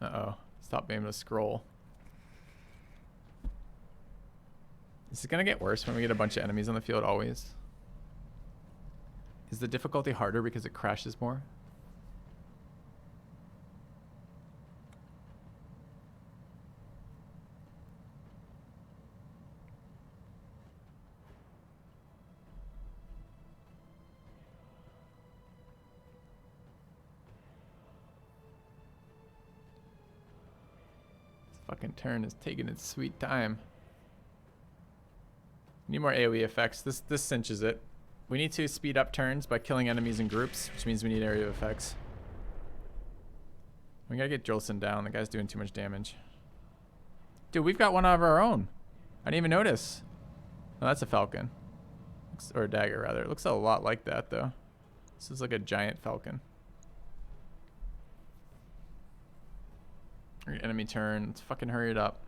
Uh-oh. Stop being able to scroll. Is it going to get worse when we get a bunch of enemies on the field always? Is the difficulty harder because it crashes more? This fucking turn is taking its sweet time. Need more AoE effects. This cinches it. We need to speed up turns by killing enemies in groups, which means we need area effects. We gotta get Jolson down. The guy's doing too much damage. Dude, we've got one of our own. I didn't even notice. Oh, that's a falcon. Or a dagger, rather. It looks a lot like that, though. This is like a giant falcon. Enemy turn. Let's fucking hurry it up.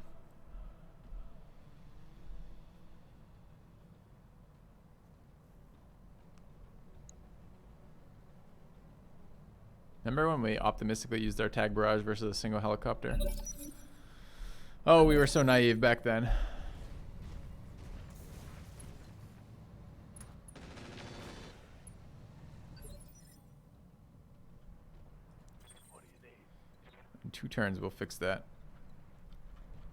Remember when we optimistically used our tag barrage versus a single helicopter? Oh, we were so naive back then. 2 turns we'll fix that.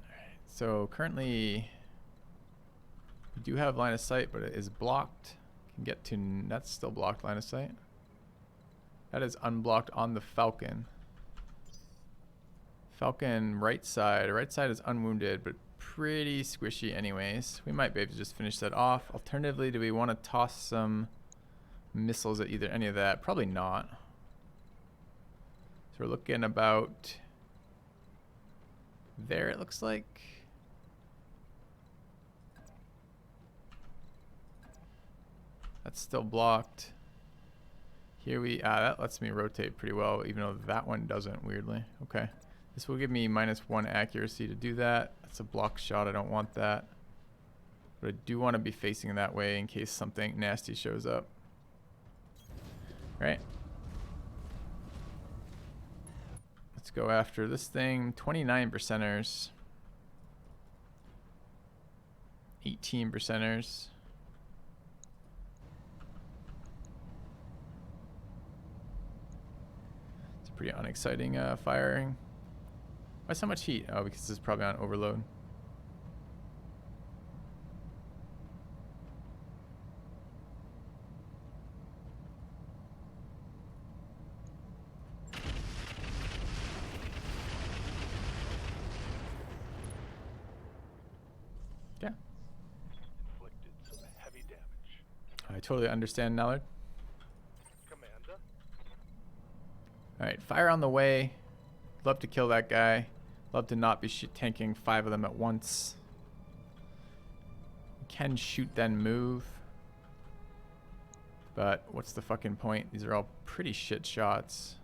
Alright, so currently we do have line of sight, but it is blocked. Can get to, that's still blocked line of sight. That is unblocked on the Falcon. Falcon right side is unwounded, but pretty squishy anyways. We might be able to just finish that off. Alternatively, do we want to toss some missiles at either any of that? Probably not. So we're looking about there, it looks like. That's still blocked. Here we, that lets me rotate pretty well, even though that one doesn't, weirdly. Okay. This will give me -1 accuracy to do that. That's a block shot, I don't want that. But I do want to be facing that way in case something nasty shows up. Alright. Let's go after this thing. 29 percenters. 18 percenters. It's a pretty unexciting firing. Why so much heat? Oh, because this is probably on overload. Yeah. Inflicted some heavy damage. I totally understand, Nallard. Commander. Alright, fire on the way. Love to kill that guy. Love to not be tanking 5 of them at once. Can shoot then move. But what's the fucking point? These are all pretty shit shots.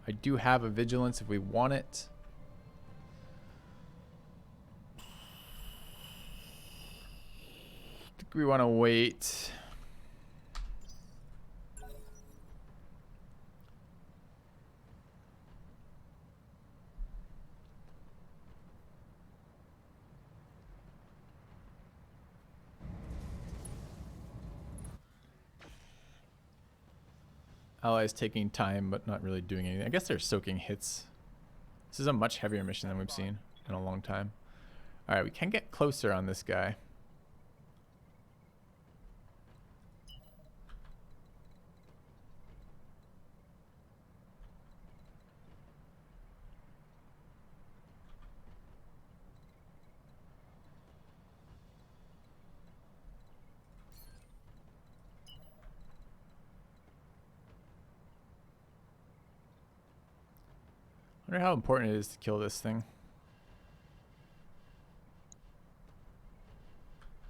I do have a vigilance if we want it. I think we want to wait. Allies taking time, but not really doing anything. I guess they're soaking hits. This is a much heavier mission than we've seen in a long time. Alright, we can get closer on this guy. I wonder how important it is to kill this thing.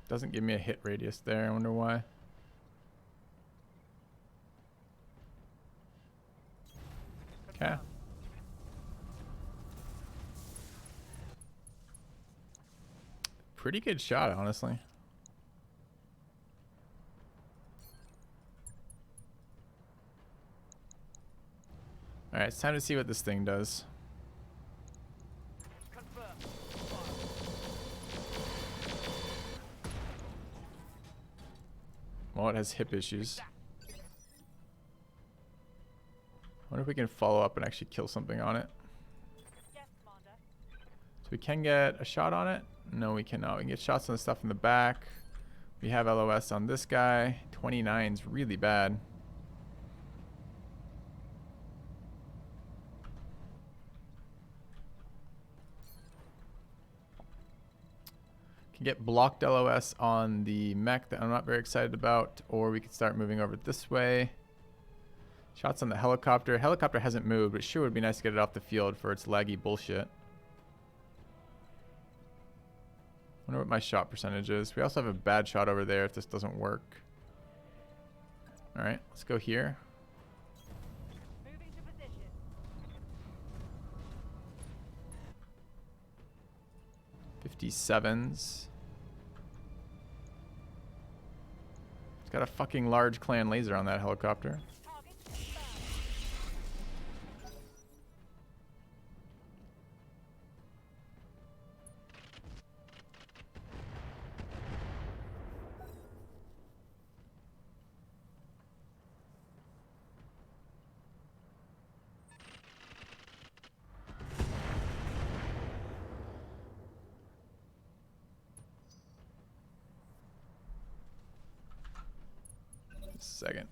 Doesn't give me a hit radius there. I wonder why. Okay. Pretty good shot, honestly. Alright, it's time to see what this thing does. Well, it has hip issues. I wonder if we can follow up and actually kill something on it. Yes, Commander. So we can get a shot on it? No, we cannot. We can get shots on the stuff in the back. We have LOS on this guy. 29's really bad. Can get blocked LOS on the mech that I'm not very excited about, or we could start moving over this way. Shots on the helicopter. Helicopter hasn't moved, but sure would be nice to get it off the field for its laggy bullshit. Wonder what my shot percentage is. We also have a bad shot over there if this doesn't work. Alright, let's go here. Moving to position. 57s. It's got a fucking large clan laser on that helicopter. Target confirmed. second.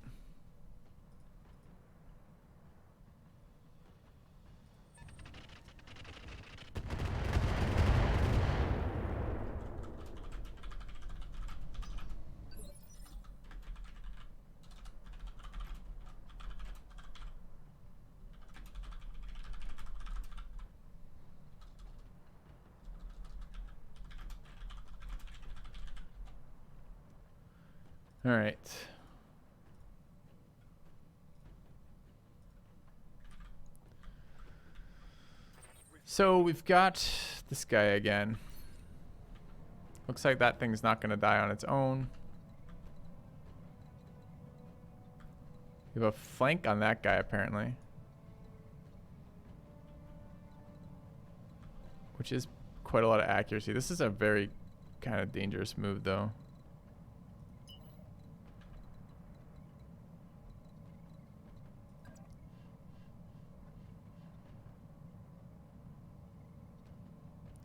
All right. So we've got this guy again. Looks like that thing's not going to die on its own. We have a flank on that guy, apparently. Which is quite a lot of accuracy. This is a very kind of dangerous move, though.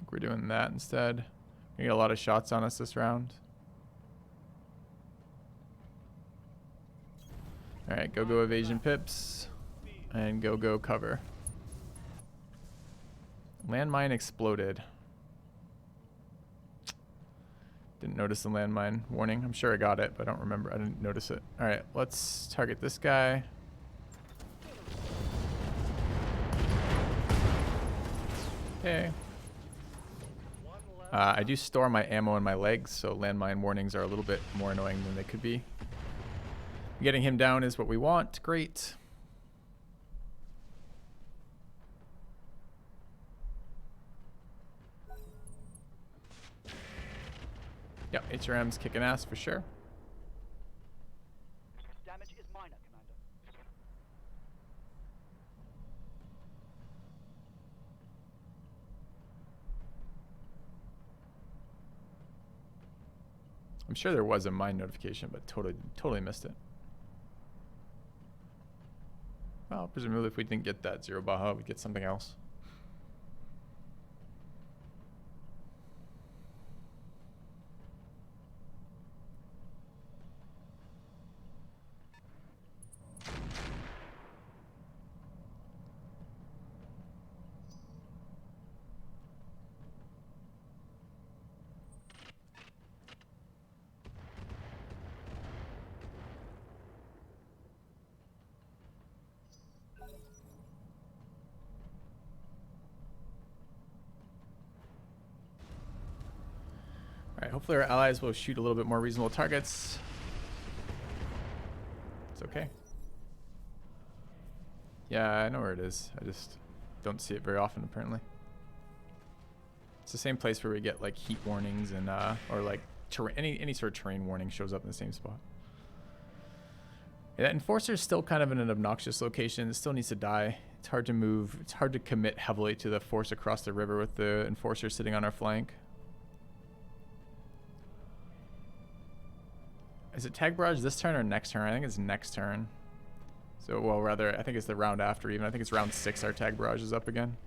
We're doing that instead. We get a lot of shots on us this round. Alright, go evasion pips. And go cover. Landmine exploded. Didn't notice the landmine warning. I'm sure I got it, but I don't remember. I didn't notice it. Alright, let's target this guy. Okay. I do store my ammo in my legs, so landmine warnings are a little bit more annoying than they could be. Getting him down is what we want. Great. Yep, HRM's kicking ass for sure. Damage is minor, Commander. I'm sure there was a mine notification, but totally missed it. Well, presumably if we didn't get that 0 Baja, we'd get something else. Alright, hopefully our allies will shoot a little bit more reasonable targets. It's okay. Yeah, I know where it is. I just don't see it very often, apparently. It's the same place where we get like heat warnings and or like any sort of terrain warning shows up in the same spot. Yeah, that Enforcer is still kind of in an obnoxious location. It still needs to die. It's hard to move. It's hard to commit heavily to the force across the river with the Enforcer sitting on our flank. Is it tag barrage this turn or next turn? I think it's next turn. So, well, rather, I think it's the round after even. I think it's round 6 our tag barrage is up again.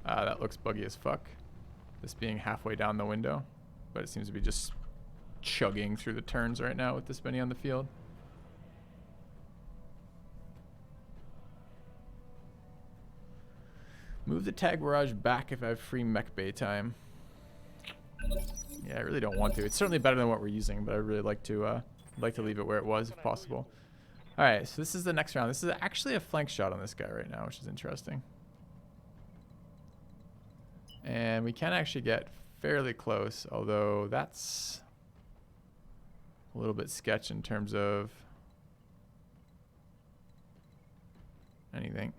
That looks buggy as fuck. This being halfway down the window. But it seems to be just chugging through the turns right now with this many on the field. Move the tag barrage back if I have free mech bay time. Yeah, I really don't want to. It's certainly better than what we're using, but I really like to leave it where it was if possible. All right, so this is the next round. This is actually a flank shot on this guy right now, which is interesting. And we can actually get fairly close, although that's a little bit sketch in terms of anything.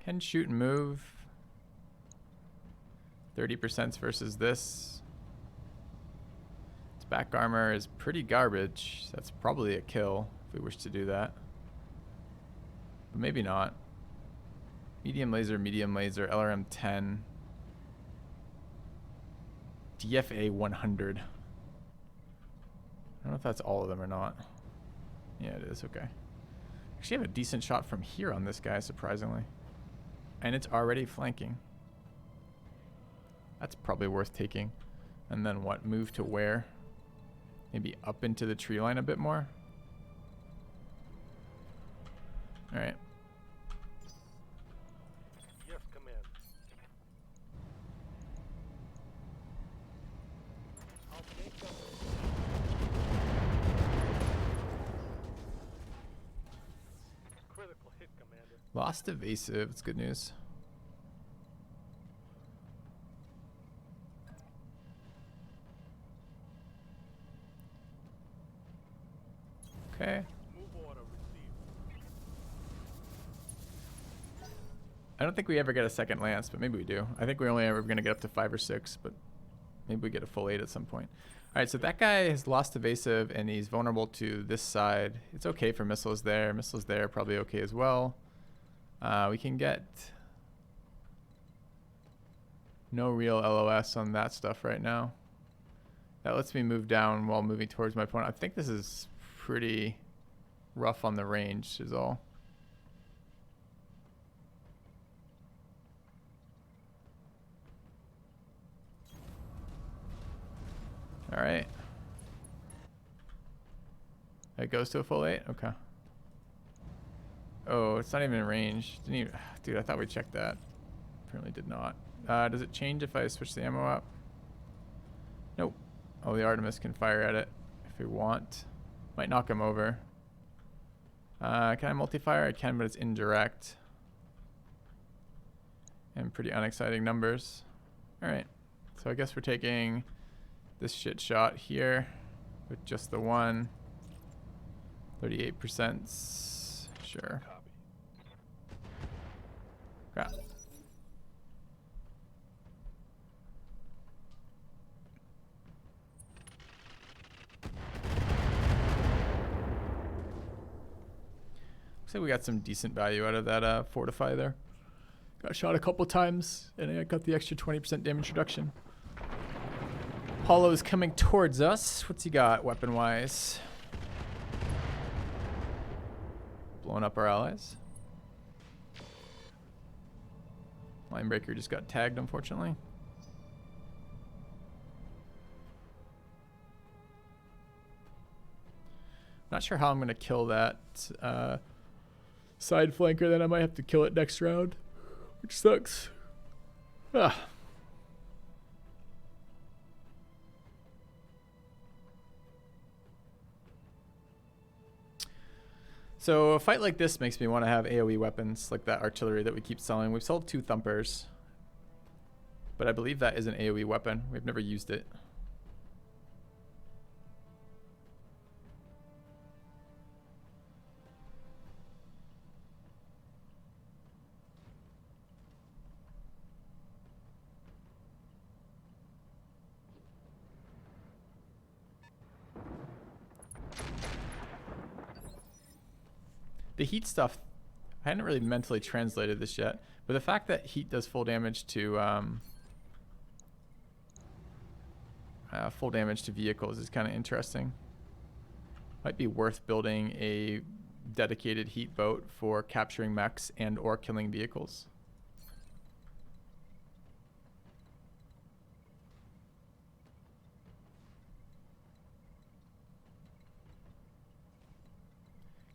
Can shoot and move. 30% versus this. Its back armor is pretty garbage. That's probably a kill if we wish to do that. But maybe not. Medium laser, LRM 10. DFA 100. I don't know if that's all of them or not. Yeah, it is. Okay. Actually have a decent shot from here on this guy, surprisingly. And it's already flanking. That's probably worth taking. And then what? Move to where? Maybe up into the tree line a bit more? Alright. Yes, Commander. I'll take them. Critical hit, Commander. Lost evasive. It's good news. Okay. Move order received. I don't think we ever get a second lance, but maybe we do. I think we're only ever going to get up to 5 or 6, but maybe we get a full 8 at some point. All right, so that guy has lost evasive, and he's vulnerable to this side. It's okay for missiles there. Missiles there probably okay as well. We can get no real LOS on that stuff right now. That lets me move down while moving towards my opponent. I think this is pretty rough on the range is all. All right. It goes to a full 8? Okay. Oh, it's not even in range. Didn't even, dude, I thought we checked that. Apparently did not. Does it change if I switch the ammo up? Nope. Oh, the Artemis can fire at it if we want. Might knock him over. Can I multi-fire? I can, but it's indirect. And pretty unexciting numbers. Alright. So I guess we're taking this shit shot here with just the one. 38%. Sure. Copy. Crap. Looks like we got some decent value out of that fortify there. Got shot a couple times, and I got the extra 20% damage reduction. Apollo's coming towards us. What's he got weapon-wise? Blowing up our allies. Linebreaker just got tagged, unfortunately. Not sure how I'm going to kill that side flanker. Then I might have to kill it next round, which sucks. Ah. So a fight like this makes me want to have AoE weapons like that artillery that we keep selling. We've sold 2 thumpers, but I believe that is an AoE weapon. We've never used it. The heat stuff, I hadn't really mentally translated this yet, but the fact that heat does full damage to vehicles is kind of interesting. Might be worth building a dedicated heat boat for capturing mechs and or killing vehicles.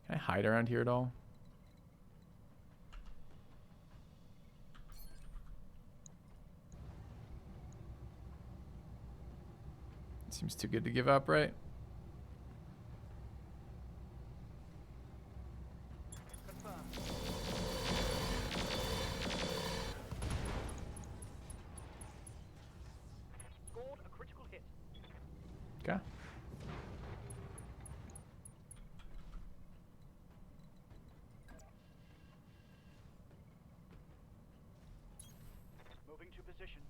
Can I hide around here at all? Seems too good to give up, right? Confirmed. Scored a critical hit. Okay. Moving to position.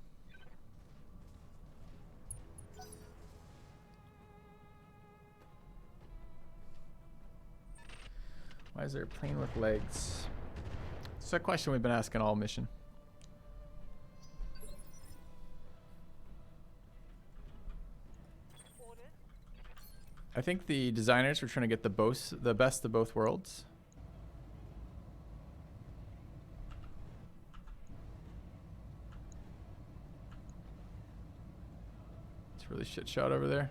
Why is there a plane with legs? It's a question we've been asking all mission. Orders. I think the designers were trying to get the best of both worlds. It's really shit shot over there.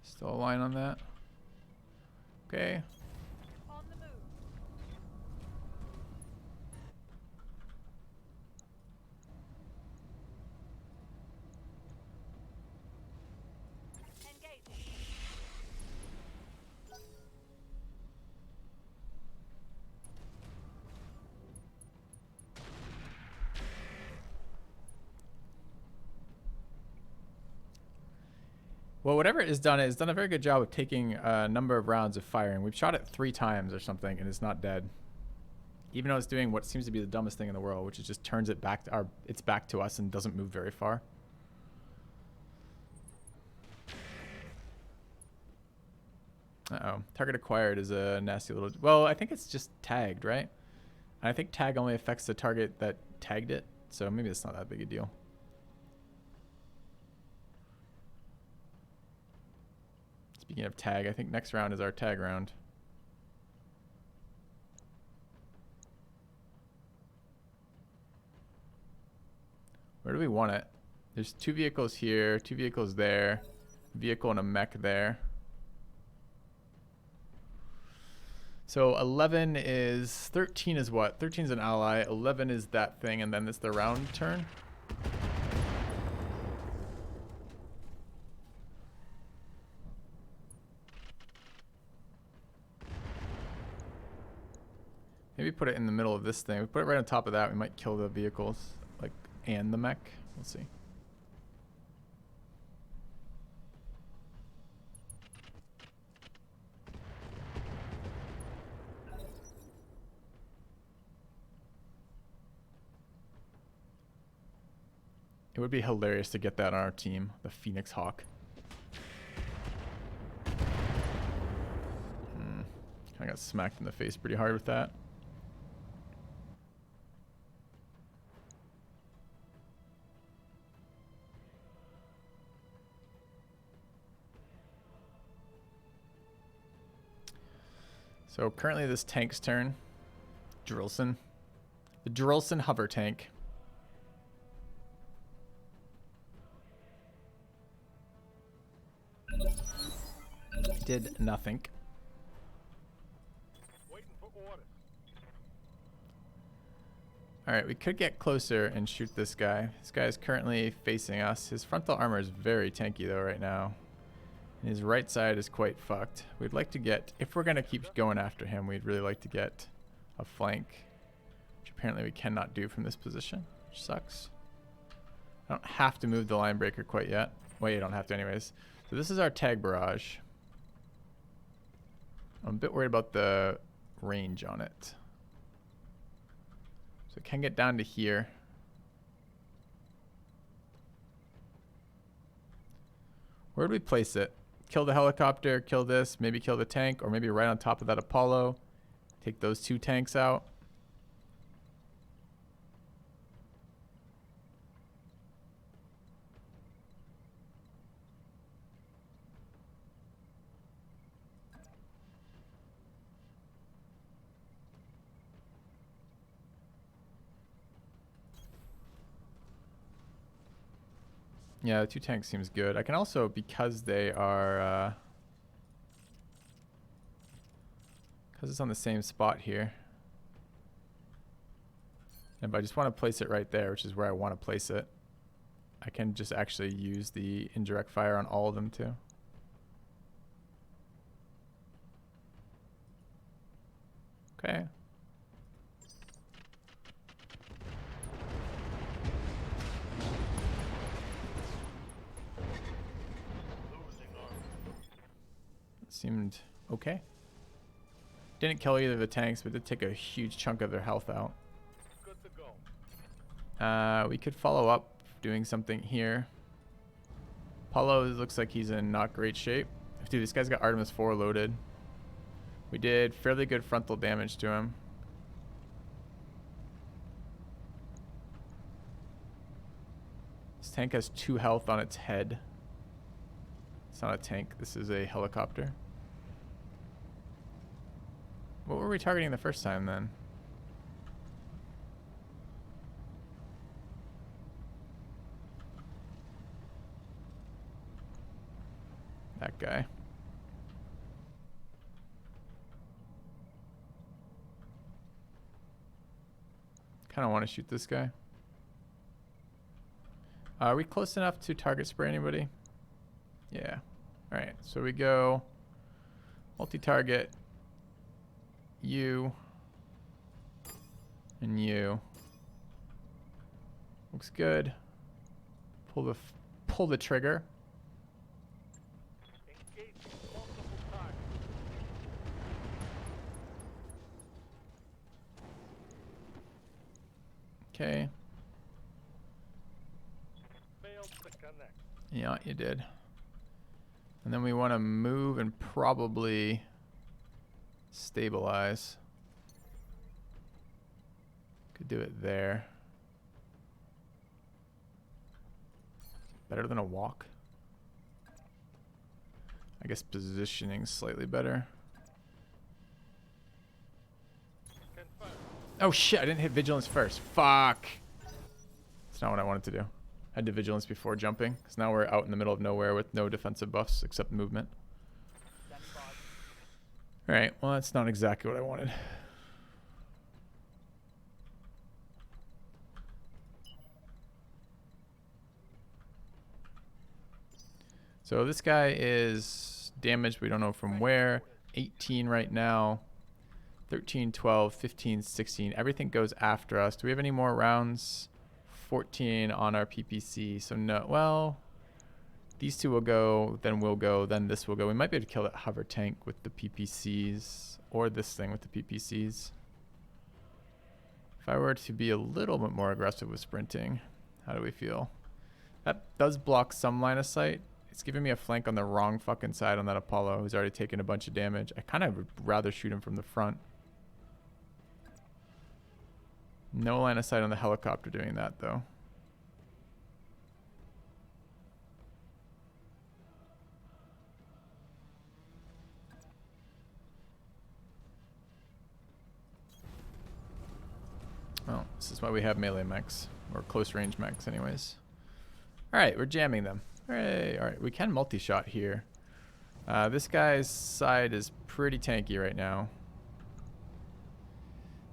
Still a line on that. Okay. On the move. Engage. Well, whatever it has done a very good job of taking a number of rounds of firing. We've shot it 3 times or something, and it's not dead. Even though it's doing what seems to be the dumbest thing in the world, which is just turns it back to its back to us and doesn't move very far. Uh-oh. Target acquired is a nasty little... Well, I think it's just tagged, right? And I think tag only affects the target that tagged it, so maybe it's not that big a deal. Speaking of tag, I think next round is our tag round. Where do we want it? There's 2 vehicles here, 2 vehicles there, vehicle and a mech there. So 11 is, 13 is what? 13 is an ally, 11 is that thing, and then it's the round turn. Maybe put it in the middle of this thing. If we put it right on top of that, we might kill the vehicles, like, and the mech. We'll see. It would be hilarious to get that on our team, the Phoenix Hawk. I got smacked in the face pretty hard with that. So currently this tank's turn. Drillson. The Drillson hover tank. Did nothing. Waiting for orders. Alright, we could get closer and shoot this guy. This guy is currently facing us. His frontal armor is very tanky though right now. And his right side is quite fucked. We'd like to get, if we're going to keep going after him, we'd really like to get a flank. Which apparently we cannot do from this position, which sucks. I don't have to move the line breaker quite yet. Well, you don't have to anyways. So this is our tag barrage. I'm a bit worried about the range on it. So it can get down to here. Where do we place it? Kill the helicopter, kill this, maybe kill the tank, or maybe right on top of that Apollo. Take those 2 tanks out. Yeah, the 2 tanks seems good. I can also, because they are, because it's on the same spot here. And if I just want to place it right there, which is where I want to place it, I can just actually use the indirect fire on all of them too. Okay. seemed okay. Didn't kill either of the tanks, but did take a huge chunk of their health out. Good to go. We could follow up doing something here. Paulo looks like he's in not great shape. Dude, this guy's got Artemis 4 loaded. We did fairly good frontal damage to him. This tank has 2 health on its head. It's not a tank. This is a helicopter. What were we targeting the first time then? That guy. Kind of want to shoot this guy. Are we close enough to target spray anybody? Yeah. Alright, so we go multi-target you and you. Looks good. Pull the trigger. Engaging multiple targets. Okay. Failed to connect. Yeah, you did. And then we want to move and probably stabilize. Could do it there. Better than a walk. I guess positioning slightly better. Confirmed. Oh shit, I didn't hit vigilance first. Fuck. That's not what I wanted to do. I did vigilance before jumping, because now we're out in the middle of nowhere with no defensive buffs except movement. Standing by. Alright, well that's not exactly what I wanted. So this guy is damaged, we don't know from where. 18 right now. 13, 12, 15, 16. Everything goes after us. Do we have any more rounds? 14 on our PPC. So no, well, these two will go, then we'll go, then this will go. We might be able to kill that hover tank with the PPCs, or this thing with the PPCs. If I were to be a little bit more aggressive with sprinting, how do we feel? That does block some line of sight. It's giving me a flank on the wrong fucking side on that Apollo, who's already taken a bunch of damage. I kind of would rather shoot him from the front. No line of sight on the helicopter doing that, though. Well, this is why we have melee mechs, or close range mechs anyways. Alright, we're jamming them. Hooray! Alright, we can multi-shot here. This guy's side is pretty tanky right now.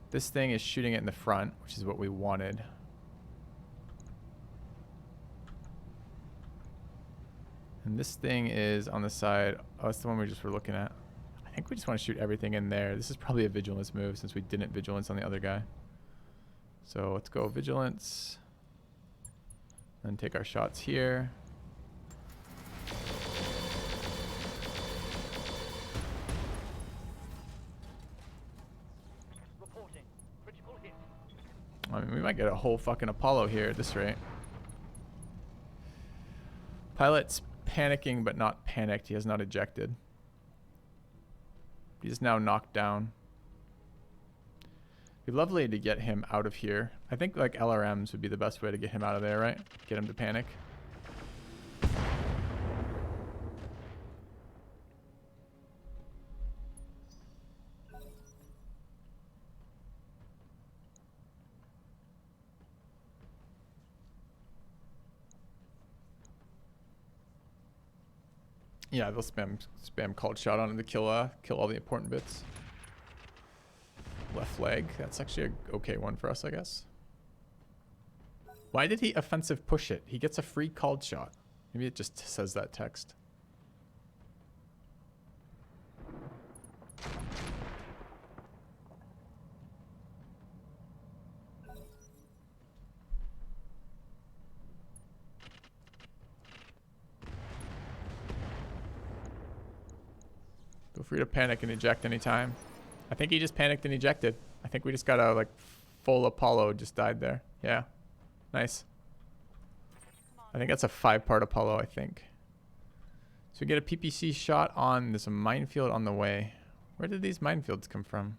This thing is shooting it in the front, which is what we wanted. And this thing is on the side. Oh, that's the one we just were looking at. I think we just want to shoot everything in there. This is probably a vigilance move since we didn't vigilance on the other guy. So let's go vigilance. Then take our shots here. Reporting. Critical hit. I mean, we might get a whole fucking Apollo here at this rate. Pilot's panicking, but not panicked. He has not ejected. He's now knocked down. It'd be lovely to get him out of here. I think like LRMs would be the best way to get him out of there, right? Get him to panic. Yeah, they'll spam called shot on him to kill all the important bits. Left leg. That's actually an okay one for us, I guess. Why did he offensive push it? He gets a free called shot. Maybe it just says that text. free to panic and eject anytime. I think he just panicked and ejected. I think we just got a like full Apollo just died there. Yeah. Nice. I think that's a 5-part Apollo, I think. So we get a PPC shot on, there's a minefield on the way. Where did these minefields come from?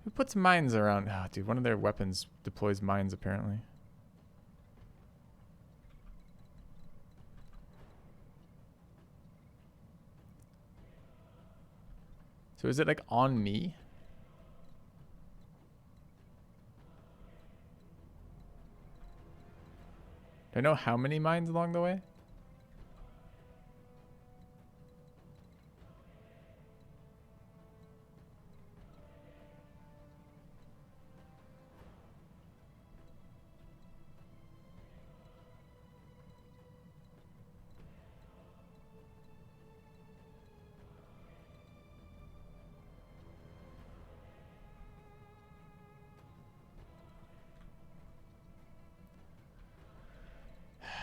Who puts mines around? Oh, dude, one of their weapons deploys mines apparently. So is it like on me? Do I know how many mines along the way?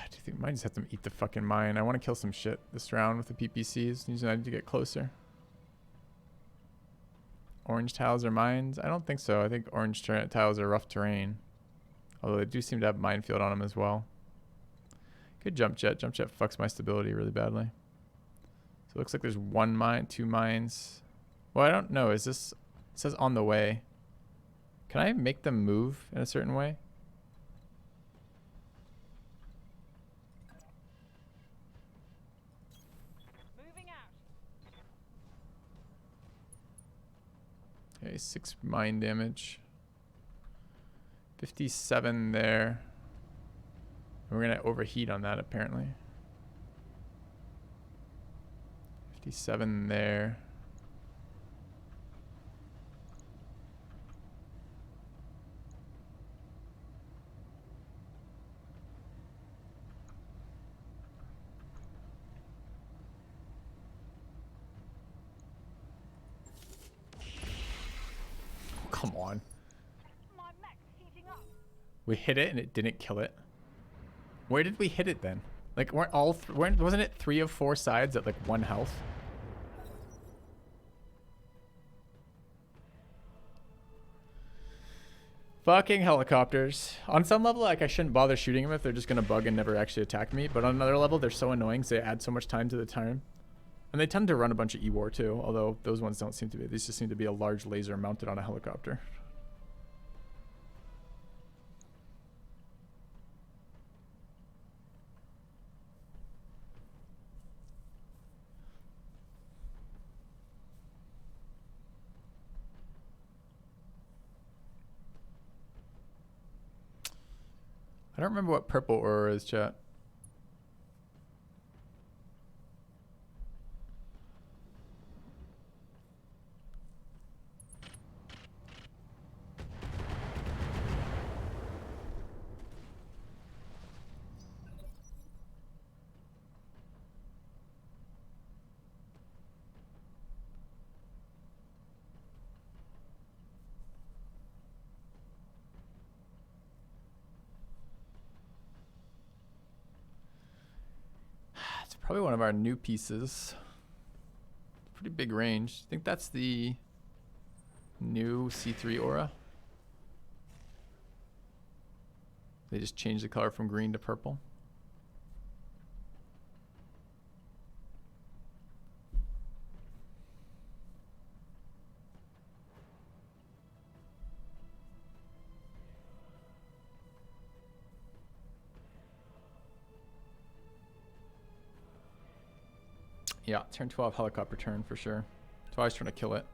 Do you think might just have to eat the fucking mine? I want to kill some shit this round with the PPCs. I need to get closer. Orange tiles are mines? I don't think so. I think orange tiles are rough terrain. Although they do seem to have minefield on them as well. Good jump jet. Jump jet fucks my stability really badly. So it looks like there's 1 mine, 2 mines. Well, I don't know. Is this... It says on the way. Can I make them move in a certain way? Moving out. Okay, 6 mine damage. 57 there. We're gonna overheat on that apparently. 57 there. Come on. My mech's heating up. We hit it and it didn't kill it. Where did we hit it then? Like, wasn't it 3 of 4 sides at like 1 health? Fucking helicopters. On some level, like, I shouldn't bother shooting them if they're just gonna bug and never actually attack me. But on another level, they're so annoying because they add so much time to the turn. And they tend to run a bunch of E-War too, although those ones don't seem to be. These just seem to be a large laser mounted on a helicopter. I don't remember what purple aura is, chat. Probably one of our new pieces. Pretty big range. I think that's the new C3 aura. They just changed the color from green to purple. Yeah, turn 12 helicopter turn for sure. So I was trying to kill it.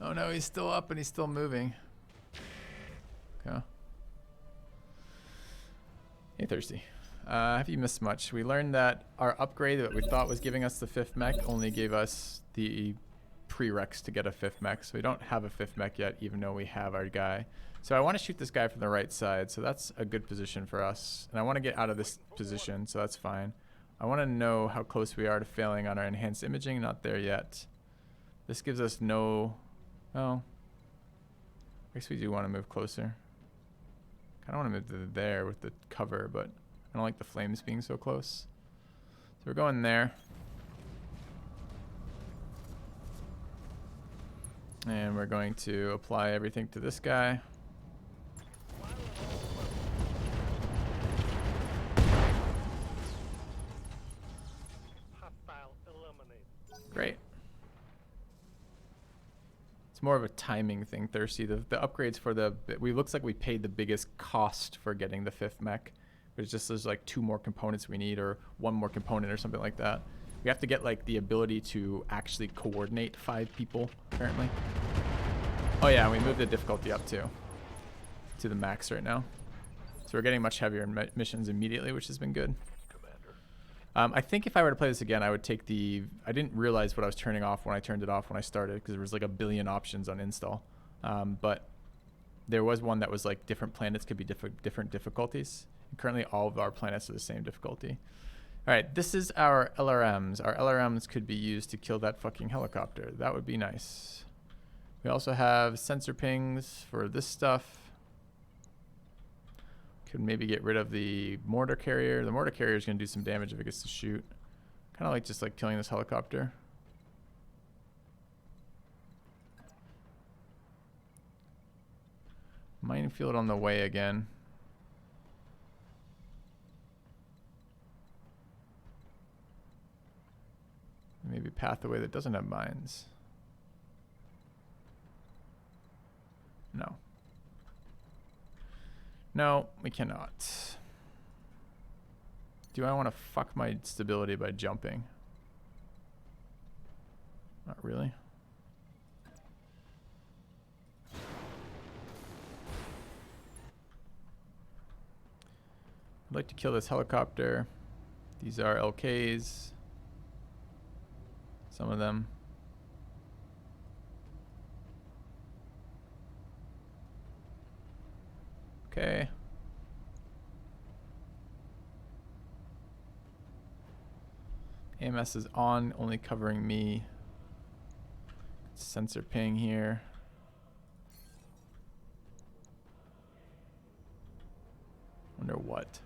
Oh no, he's still up and he's still moving. Okay. Hey, Thirsty. Have you missed much? We learned that our upgrade that we thought was giving us the 5th mech only gave us the prereqs to get a 5th mech. So we don't have a 5th mech yet, even though we have our guy. So I want to shoot this guy from the right side, so that's a good position for us. And I want to get out of this position, so that's fine. I want to know how close we are to failing on our enhanced imaging. Not there yet. This gives us no... Oh. I guess we do want to move closer. Kind of want to move to there with the cover, but I don't like the flames being so close. So we're going there. And we're going to apply everything to this guy. Hostile eliminated. Great. It's more of a timing thing, Thirsty. The upgrades for the... We looks like we paid the biggest cost for getting the 5th mech. But it's just there's like 2 more components we need, or 1 more component or something like that. We have to get like the ability to actually coordinate 5 people, apparently. Oh yeah, we moved the difficulty up too. To the max right now. So we're getting much heavier missions immediately, which has been good. I think if I were to play this again, I would take the... I didn't realize what I was turning off when I turned it off when I started, because there was like a billion options on install. But there was one that was like different planets could be different difficulties. And currently all of our planets are the same difficulty. All right, this is our LRMs. Our LRMs could be used to kill that fucking helicopter. That would be nice. We also have sensor pings for this stuff. Could maybe get rid of the mortar carrier. The mortar carrier is going to do some damage if it gets to shoot. Kind of like just like killing this helicopter. Minefield on the way again. Maybe pathway that doesn't have mines. No. No, we cannot. Do I want to fuck my stability by jumping? Not really. I'd like to kill this helicopter. These are LKs. Some of them. Okay. AMS is on, only covering me. Sensor ping here. Wonder what.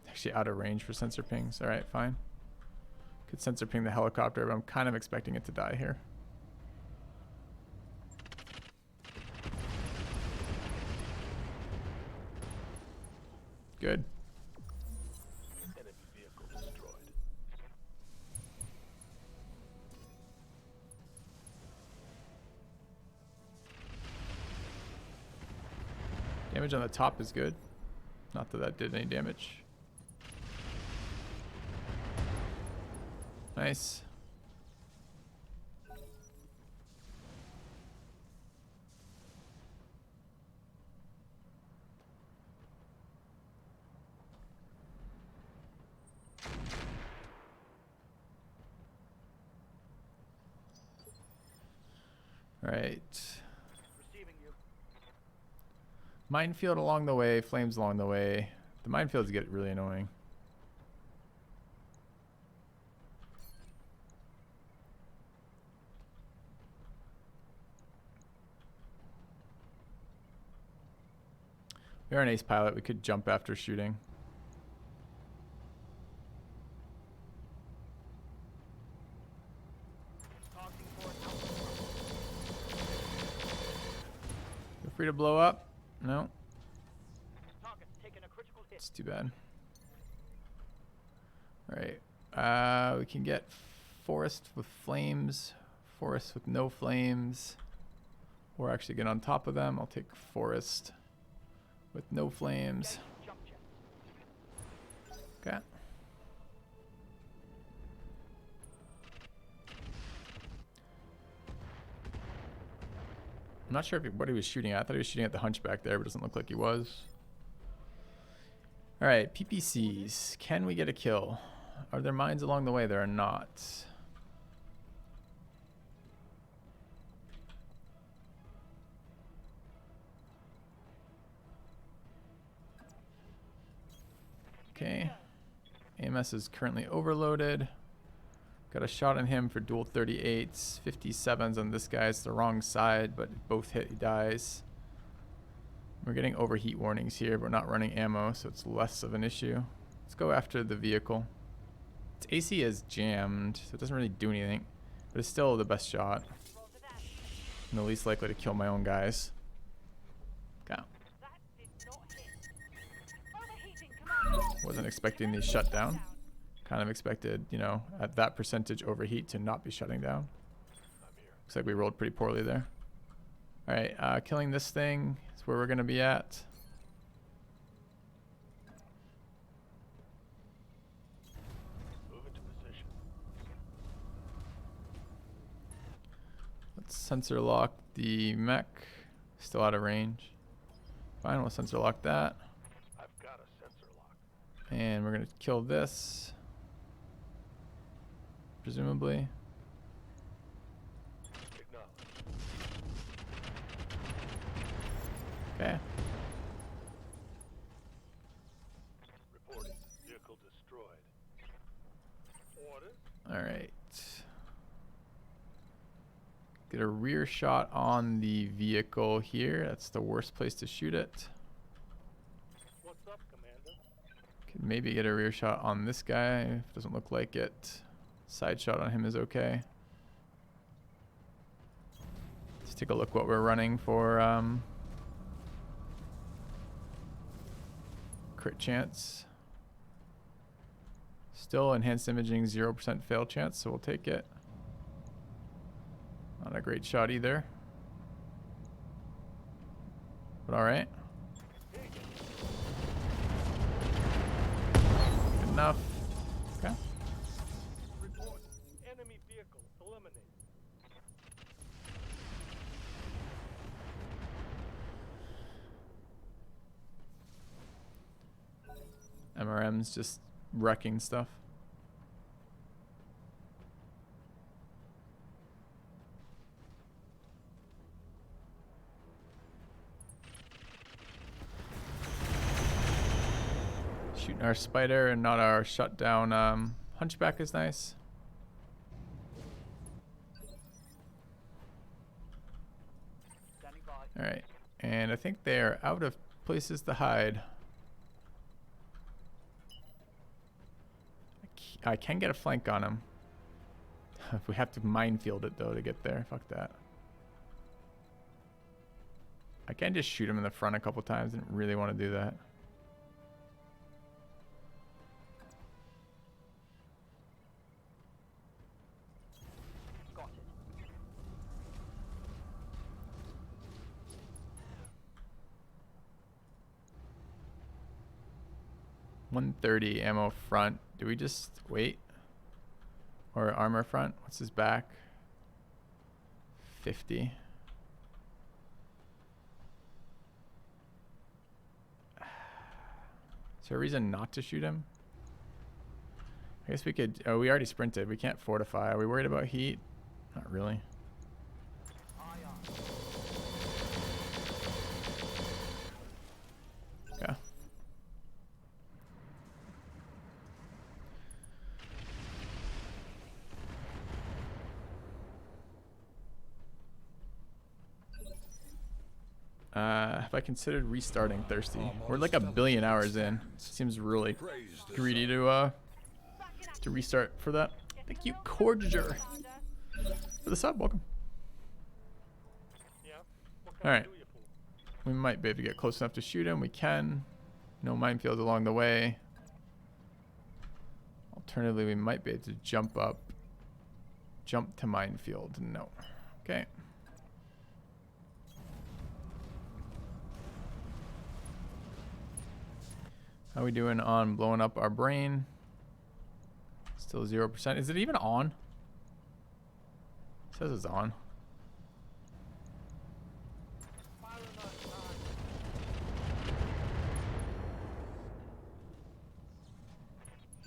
Actually out of range for sensor pings. All right, fine. Could sensor ping the helicopter, but I'm kind of expecting it to die here. Good. Enemy vehicle destroyed. Damage on the top is good. Not that that did any damage. Nice. All right. Receiving you. Minefield along the way, flames along the way. The minefields get really annoying. We are an ace pilot. We could jump after shooting. Tossing for Feel free to blow up. No, target taking a critical hit. it's too bad. All right. We can get forest with flames, forest with no flames, or actually get on top of them. I'll take forest with no flames. Jump jet. Okay. I'm not sure what he was shooting at. I thought he was shooting at the hunchback there, but it doesn't look like he was. All right, PPCs. Can we get a kill? Are there mines along the way? There are not. Okay. AMS is currently overloaded. Got a shot on him for dual 38s, 57s on this guy. It's the wrong side, but both hit, he dies. We're getting overheat warnings here, but we're not running ammo, so it's less of an issue. Let's go after the vehicle. Its AC is jammed, so it doesn't really do anything, but it's still the best shot. And the least likely to kill my own guys. Okay. That did not hit. Overheating, Commander. Wasn't expecting these shut down. Kind of expected, you know, at that percentage overheat to not be shutting down. Looks like we rolled pretty poorly there. Alright, killing this thing is where we're going to be at. Move into position. Let's sensor lock the mech. Still out of range. Fine, we'll sensor lock that. I've got a sensor lock. And we're going to kill this. Presumably. Acknowledge. Okay. Reporting. Vehicle destroyed. Orders. Alright. Get a rear shot on the vehicle here. That's the worst place to shoot it. What's up, Commander? Could maybe get a rear shot on this guy. Doesn't look like it. Side shot on him is okay. Let's take a look what we're running for crit chance. Still enhanced imaging 0% fail chance, so we'll take it. Not a great shot either. But alright. Good enough. Okay. Report. Enemy vehicle eliminated. MRM's just wrecking stuff. Shooting our spider and not our shutdown hunchback is nice. Standing by. Alright, and I think they are out of places to hide. I can get a flank on him. We have to minefield it though to get there. Fuck that. I can just shoot him in the front a couple times. Didn't really want to do that. Got it. 130 ammo front. Do we just wait? Or armor front? What's his back? 50. Is there a reason not to shoot him? I guess we could. Oh, we already sprinted. We can't fortify. Are we worried about heat? Not really. Aye, aye. Okay. Have I considered restarting Thirsty? We're like a billion hours in. Seems really greedy to restart for that. Thank you, Cordiger, for the sub. Welcome. Yeah. What can All I right. do you for? We might be able to get close enough to shoot him. We can. No minefields along the way. Alternatively, we might be able to jump up. Jump to minefield. No. Okay. How we doing on blowing up our brain? Still 0%. Is it even on? It says it's on. Fire on us, time.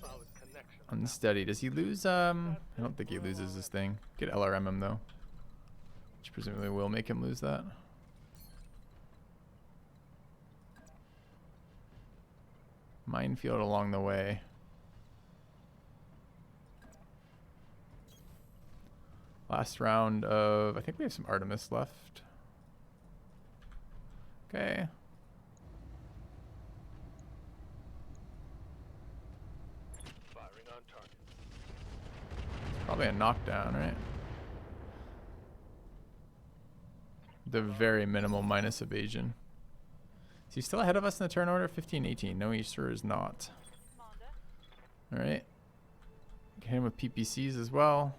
Solid connection. Unsteady. Does he lose? I don't think he loses this thing. Get LRM him though. Which presumably will make him lose that. Minefield along the way. Last round of, I think we have some Artemis left. Okay. Firing on target. Probably a knockdown, right? The very minimal minus evasion. Is he still ahead of us in the turn order? 15-18. No, he sure is not. Commander. Alright. Get him with PPCs as well.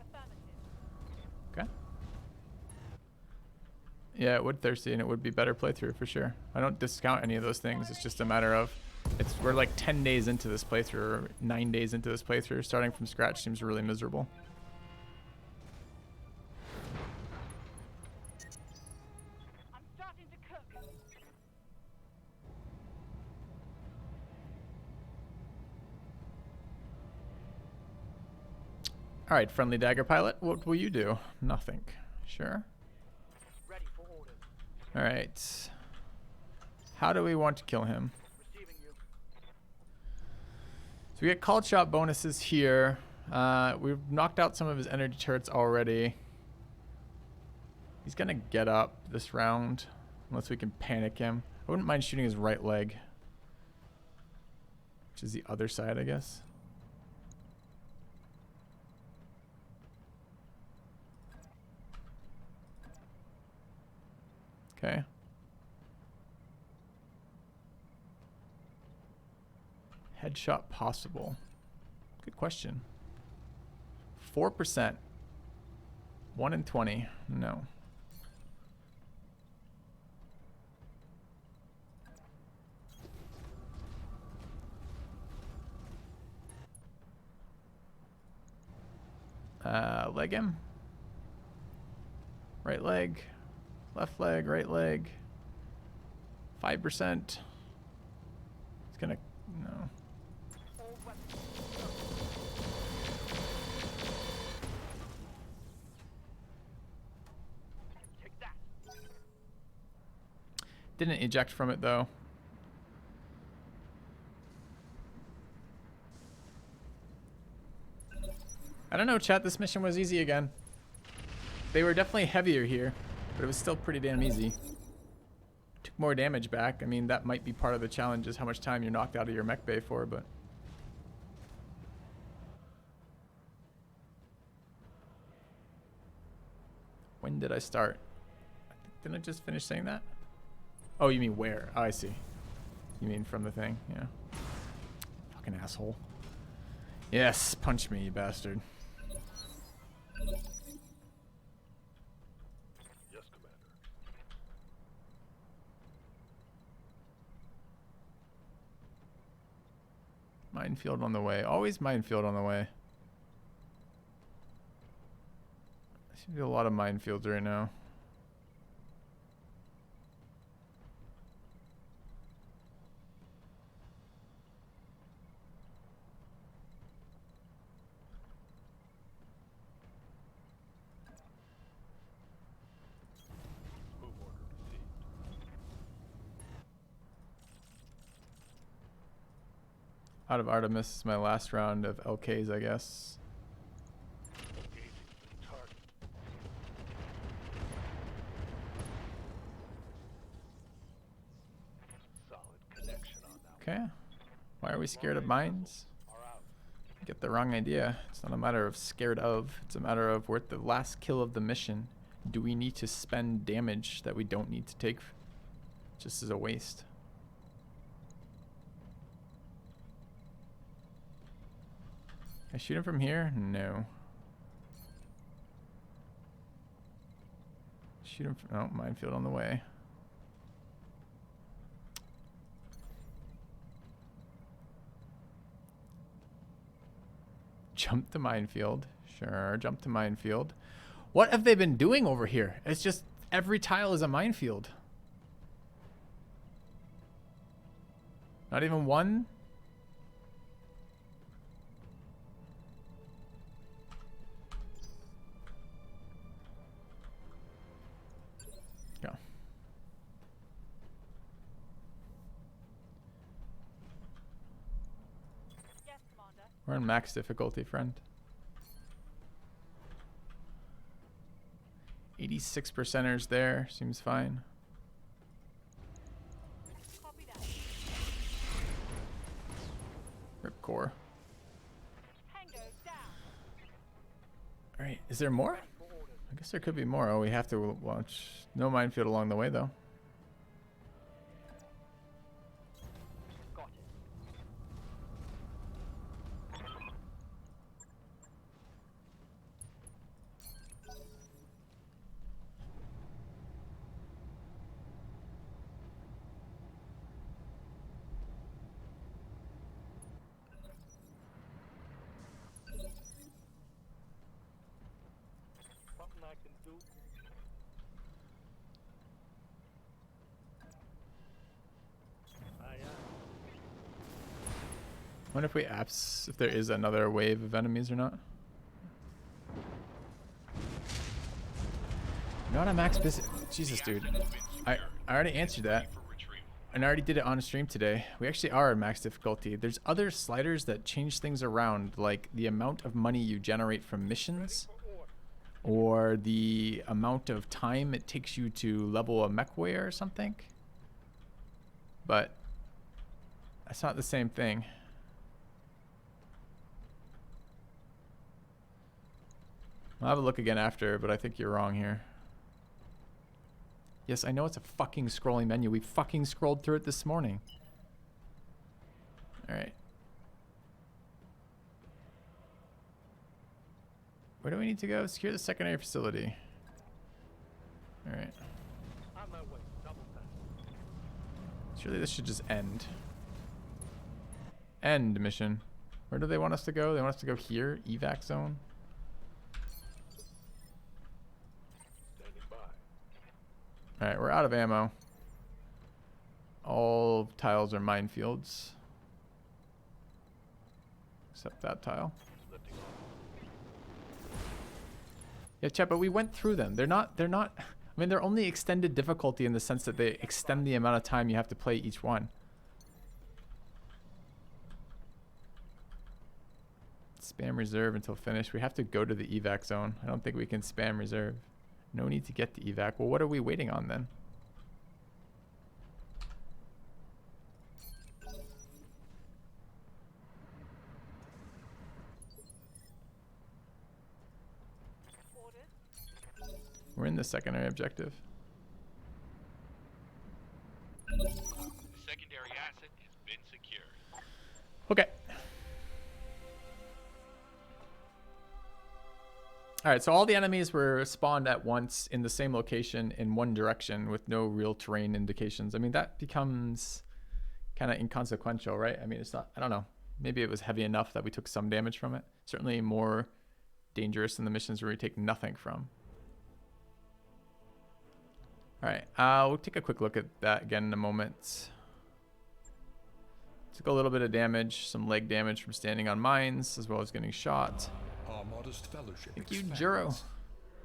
Affirmative. Okay. Yeah, it would thirsty and it would be better playthrough for sure. I don't discount any of those things. It's just a matter of we're like 10 days into this playthrough or 9 days into this playthrough. Starting from scratch seems really miserable. I'm starting to cook. Alright, friendly dagger pilot, what will you do? Nothing. Sure. Ready for orders. Alright. How do we want to kill him? Receiving you. So we get called shot bonuses here. We've knocked out some of his energy turrets already. He's gonna get up this round unless we can panic him. I wouldn't mind shooting his right leg, which is the other side, I guess. Okay. Headshot possible. Good question. 4%. 1 in 20. No. Leg him. Right leg. Left leg, right leg. 5%. It's gonna, no. All weapons. Take that. Didn't eject from it though. I don't know, chat. This mission was easy again. They were definitely heavier here, but it was still pretty damn easy. Took more damage back. I mean, that might be part of the challenge, is how much time you're knocked out of your mech bay for, but... When did I start? Didn't I just finish saying that? Oh, you mean where? Oh, I see. You mean from the thing? Yeah. Fucking asshole. Yes, punch me, you bastard. Yes, Commander. Minefield on the way. Always minefield on the way. I should do a lot of minefields right now. Move order received. Out of Artemis is my last round of LKs, I guess. Engaging the target. Solid connection on that. Okay. Why are we scared of mines? Are out. Get the wrong idea. It's not a matter of scared of. It's a matter of we're at the last kill of the mission. Do we need to spend damage that we don't need to take just as a waste? Can I shoot him from here? No. Shoot him from, oh, minefield on the way. Jump to minefield. Sure, jump to minefield. What have they been doing over here? It's just every tile is a minefield. Not even one? Go. We're on max difficulty, friend. 86%ers there. Seems fine. Copy that. Rip core. Tango down. Alright, is there more? I guess there could be more. Oh, we have to launch. No minefield along the way, though. Got it. Something I can do. I wonder if we if there is another wave of enemies or not. Not a max visit. Jesus, dude. I already answered that. For retrieval. And I already did it on stream today. We actually are at max difficulty. There's other sliders that change things around, like the amount of money you generate from missions, or the amount of time it takes you to level a mech warrior or something. But that's not the same thing. I'll have a look again after, but I think you're wrong here. Yes, I know it's a fucking scrolling menu. We fucking scrolled through it this morning. Alright. Where do we need to go? Secure the secondary facility. Alright. On my way. Double time. Surely this should just end. End mission. Where do they want us to go? They want us to go here? Evac zone? Standing by. Alright, we're out of ammo. All tiles are minefields. Except that tile. Lifting off. Yeah, chat, but we went through them. They're not, I mean, they're only extended difficulty in the sense that they extend the amount of time you have to play each one. Spam reserve until finished. We have to go to the evac zone. I don't think we can spam reserve. No need to get to evac. Well, what are we waiting on then? Orders. We're in the secondary objective. Secondary asset has been secured. Okay. Alright, so all the enemies were spawned at once in the same location in one direction with no real terrain indications. I mean, that becomes kind of inconsequential, right? I mean, it's not, I don't know. Maybe it was heavy enough that we took some damage from it. Certainly more dangerous than the missions where we take nothing from. Alright, we'll take a quick look at that again in a moment. Took a little bit of damage, some leg damage from standing on mines, as well as getting shot. Our modest fellowship Thank you, expands. Juro.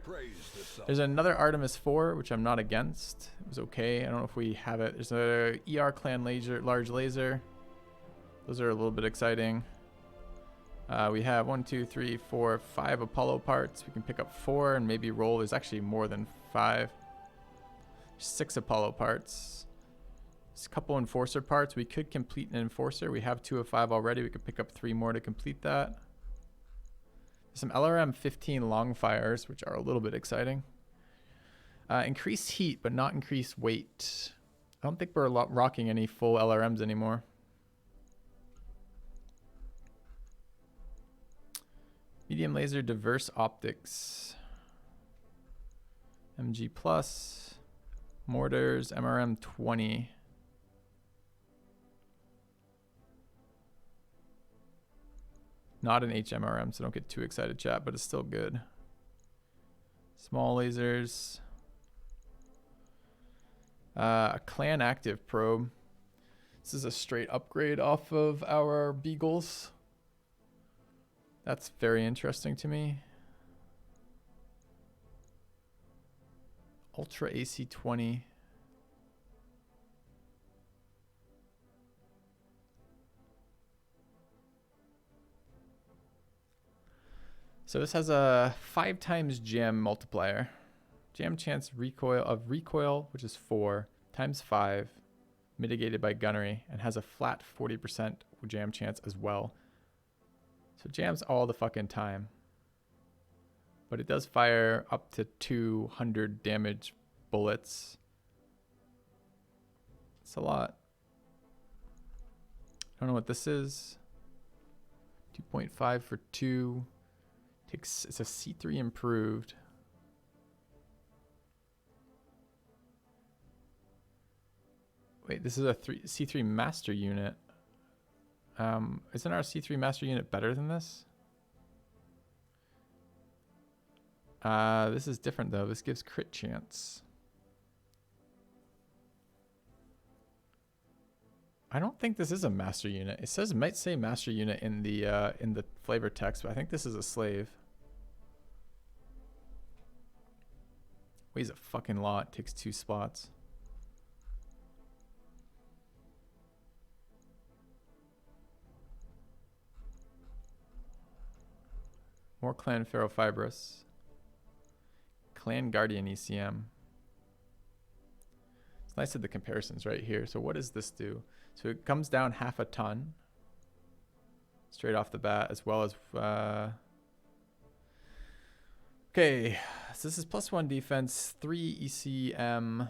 Praise the sun. There's another Artemis 4, which I'm not against. It was okay. I don't know if we have it. There's a ER clan laser, large laser. Those are a little bit exciting. We have 1, 2, 3, 4, 5 Apollo parts. We can pick up 4 and maybe roll. There's actually more than 5. 6 Apollo parts. There's a couple Enforcer parts. We could complete an Enforcer. We have 2 of 5 already. We could pick up 3 more to complete that. Some LRM 15 Longfires, which are a little bit exciting. Increased heat, but not increased weight. I don't think we're rocking any full LRMs anymore. Medium laser diverse optics. MG plus. Mortars, MRM 20. Not an HMRM, so don't get too excited, chat, but it's still good. Small lasers. A clan active probe. This is a straight upgrade off of our Beagles. That's very interesting to me. Ultra AC20. So this has a 5 times jam multiplier. Jam chance recoil, which is 4 times 5, mitigated by gunnery, and has a flat 40% jam chance as well. So jams all the fucking time. But it does fire up to 200 damage bullets. It's a lot. I don't know what this is. 2.5 for 2. It's a C3 improved. Wait, this is a C3 master unit. Isn't our C3 master unit better than this? This is different though. This gives crit chance. I don't think this is a master unit. It might say master unit in the flavor text, but I think this is a slave. Weighs a fucking lot. Takes 2 spots. More Clan Ferrofibrous. Clan Guardian ECM. It's nice that the comparison's right here. So what does this do? So it comes down half a ton. Straight off the bat, as well as... Okay, so this is +1 defense, 3 ECM,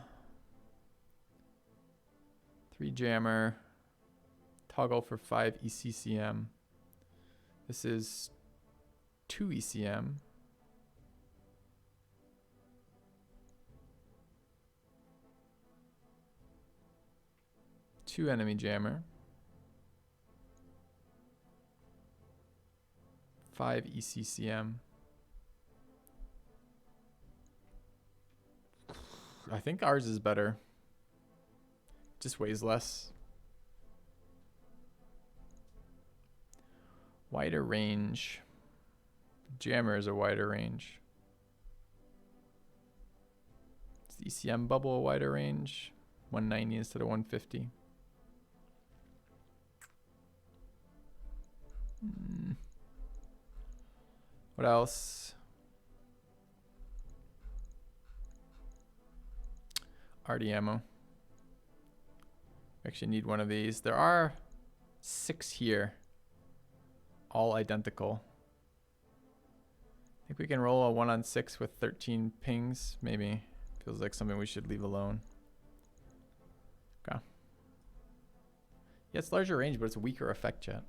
3 jammer, toggle for 5 ECCM. This is 2 ECM. Two enemy jammer. 5 ECCM. I think ours is better. Just weighs less. Wider range. Jammer is a wider range. Is the ECM bubble a wider range? 190 instead of 150. What else? RD ammo. We actually need one of these. There are 6 here. All identical. I think we can roll a 1-on-6 with 13 pings. Maybe. Feels like something we should leave alone. Okay. Yeah, it's larger range, but it's a weaker effect jet.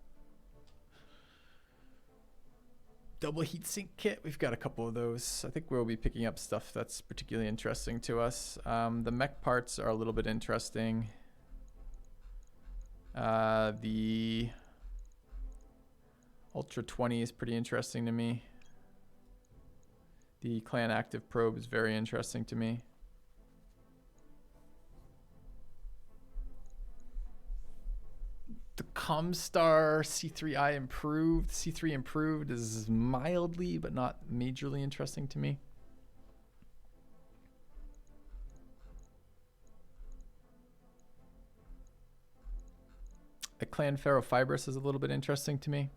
Double heatsink kit. We've got a couple of those. I think we'll be picking up stuff that's particularly interesting to us. The mech parts are a little bit interesting. The Ultra 20 is pretty interesting to me. The Clan Active Probe is very interesting to me. The Comstar C3I improved. C3 improved is mildly but not majorly interesting to me. The Clan Ferrofibrous is a little bit interesting to me.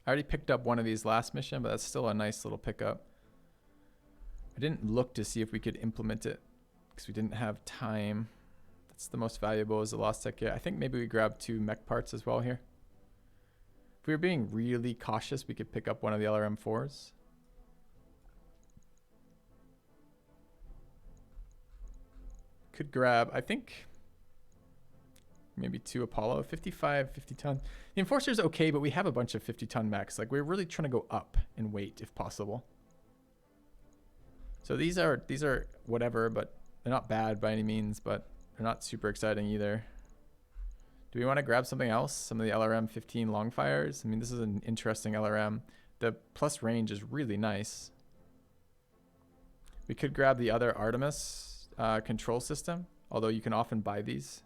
I already picked up one of these last mission, but that's still a nice little pickup. I didn't look to see if we could implement it because we didn't have time. That's the most valuable is the Lost Tech kit. I think maybe we grab 2 mech parts as well here. If we were being really cautious, we could pick up one of the LRM4s. Could grab, I think, maybe 2 Apollo, 55, 50 ton. The Enforcer's okay, but we have a bunch of 50 ton mechs. Like, we're really trying to go up in weight if possible. So these are whatever, but they're not bad by any means, but they're not super exciting either. Do we want to grab something else? Some of the LRM 15 Longfires? I mean, this is an interesting LRM. The plus range is really nice. We could grab the other Artemis control system, although you can often buy these,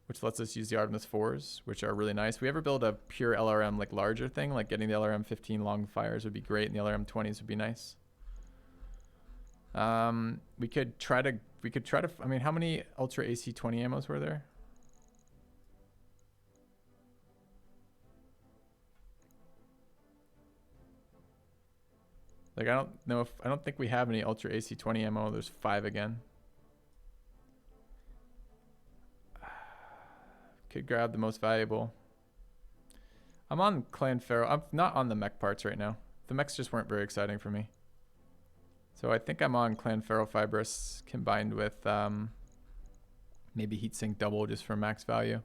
which lets us use the Artemis 4s, which are really nice. If we ever build a pure LRM, like larger thing, like getting the LRM 15 Longfires would be great, and the LRM 20s would be nice. We could try to, I mean, how many Ultra AC 20 ammos were there? Like, I don't know if... I don't think we have any Ultra AC-20 ammo. There's 5 again. Could grab the most valuable. I'm on Clan Pharaoh. I'm not on the mech parts right now. The mechs just weren't very exciting for me. So I think I'm on Clan Pharaoh Fibrous combined with maybe Heatsink Double just for max value.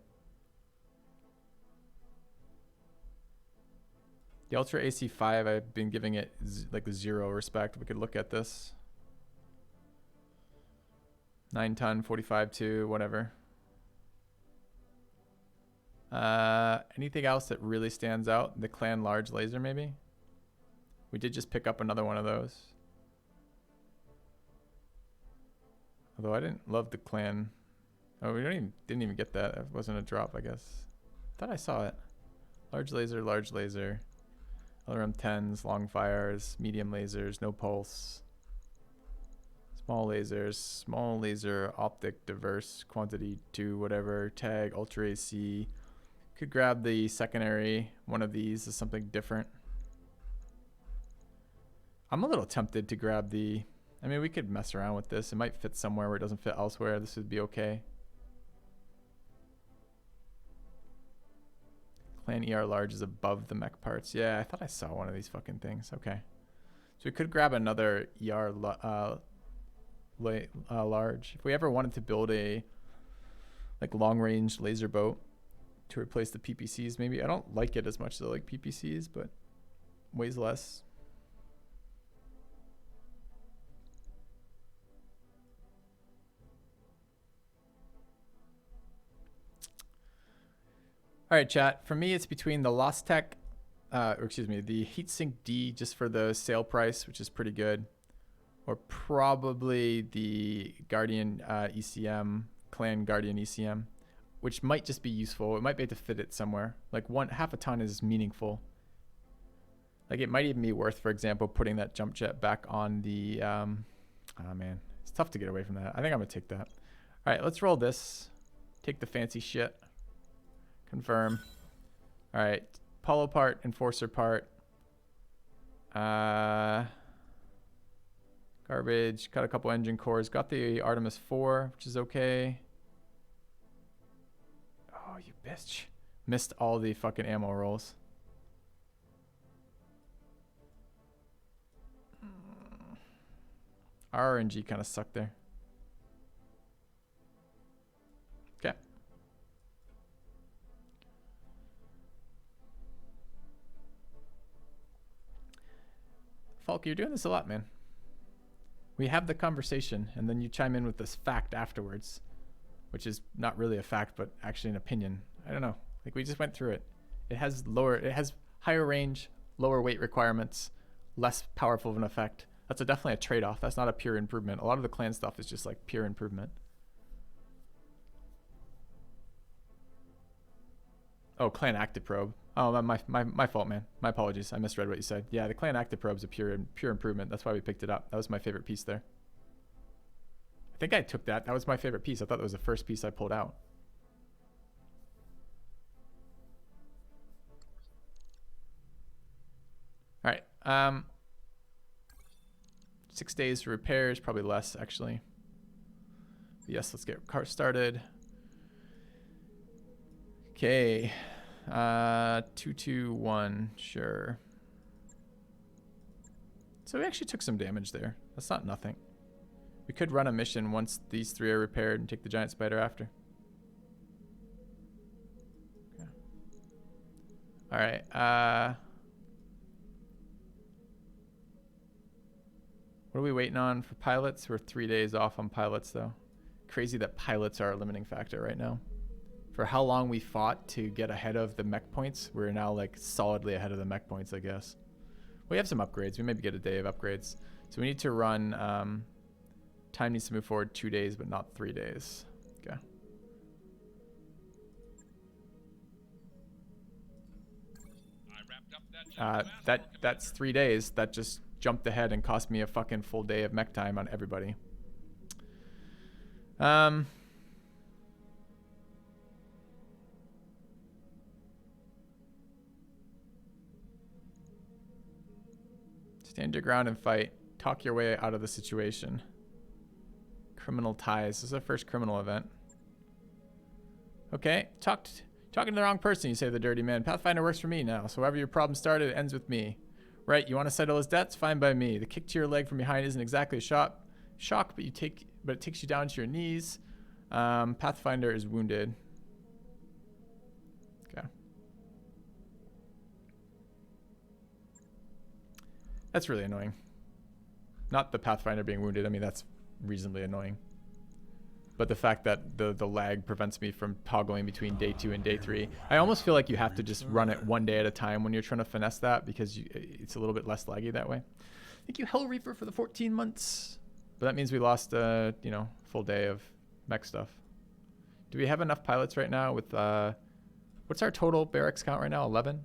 The Ultra AC5, I've been giving it like 0 respect. We could look at this. 9 ton, 45-2, whatever. Anything else that really stands out? The Clan Large Laser, maybe? We did just pick up another one of those. Although I didn't love the Clan. Oh, we didn't even get that. It wasn't a drop, I guess. I thought I saw it. Large laser, LRM-10s, long fires, medium lasers, no pulse. Small lasers, small laser, optic, diverse, quantity 2, whatever, tag, Ultra AC. Could grab the secondary one of these as something different. I'm a little tempted to grab the... I mean, we could mess around with this. It might fit somewhere where it doesn't fit elsewhere. This would be okay. Clan ER large is above the mech parts. Yeah, I thought I saw one of these fucking things. Okay. So we could grab another ER large. If we ever wanted to build a like long-range laser boat to replace the PPCs, maybe. I don't like it as much as I like PPCs, but weighs less. All right, chat. For me, it's between the Roguetech, the Heatsink D just for the sale price, which is pretty good, or probably the Guardian ECM, Clan Guardian ECM, which might just be useful. It might be able to fit it somewhere. Like half a ton is meaningful. Like it might even be worth, for example, putting that jump jet back on the, oh man, it's tough to get away from that. I think I'm gonna take that. All right, let's roll this. Take the fancy shit. Confirm. All right, Apollo part, Enforcer part. Garbage, cut a couple engine cores. Got the Artemis 4, which is okay. Oh, you bitch. Missed all the fucking ammo rolls. RNG kind of sucked there. Okay. Falk, you're doing this a lot, man. We have the conversation, and then you chime in with this fact afterwards, which is not really a fact, but actually an opinion. I don't know. Like we just went through it. It has higher range, lower weight requirements, less powerful of an effect. That's definitely a trade-off. That's not a pure improvement. A lot of the clan stuff is just like pure improvement. Oh, clan active probe. Oh, my fault, man. My apologies. I misread what you said. Yeah, the clan active probe is a pure improvement. That's why we picked it up. That was my favorite piece there. I think I took that. That was my favorite piece. I thought that was the first piece I pulled out. All right. 6 days for repairs, probably less actually. But yes, let's get car started. Okay. 221, sure. So we actually took some damage there. That's not nothing. We could run a mission once these 3 are repaired and take the giant spider after. Okay. All right. What are we waiting on for pilots? We're 3 days off on pilots though. Crazy that pilots are a limiting factor right now. For how long we fought to get ahead of the mech points, we're now like solidly ahead of the mech points, I guess. We have some upgrades. We maybe get a day of upgrades. So we need to run, time needs to move forward 2 days, but not 3 days. Okay. That's 3 days. That just jumped ahead and cost me a fucking full day of mech time on everybody. Stand your ground and fight. Talk your way out of the situation. Criminal ties. This is our first criminal event. Okay, talking to the wrong person, you say, the dirty man. Pathfinder works for me now, so wherever your problem started, it ends with me. Right, you want to settle his debts? Fine by me. The kick to your leg from behind isn't exactly a shock, but it takes you down to your knees. Pathfinder is wounded. Okay. That's really annoying. Not the Pathfinder being wounded. I mean, that's reasonably annoying. But the fact that the lag prevents me from toggling between day 2 and day 3. I almost feel like you have to just run it one day at a time when you're trying to finesse that, because it's a little bit less laggy that way. Thank you, Hell Reaper, for the 14 months. But that means we lost full day of mech stuff. Do we have enough pilots right now with what's our total barracks count right now? 11?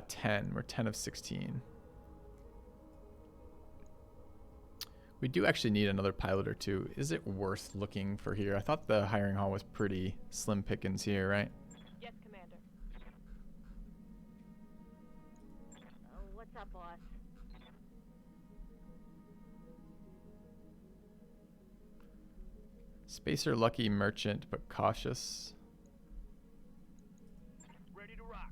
10. We're 10 of 16. We do actually need another pilot or two. Is it worth looking for here? I thought the hiring hall was pretty slim pickings here, right? Yes, Commander. Oh, what's up, boss? Spacer lucky merchant, but cautious. Ready to rock.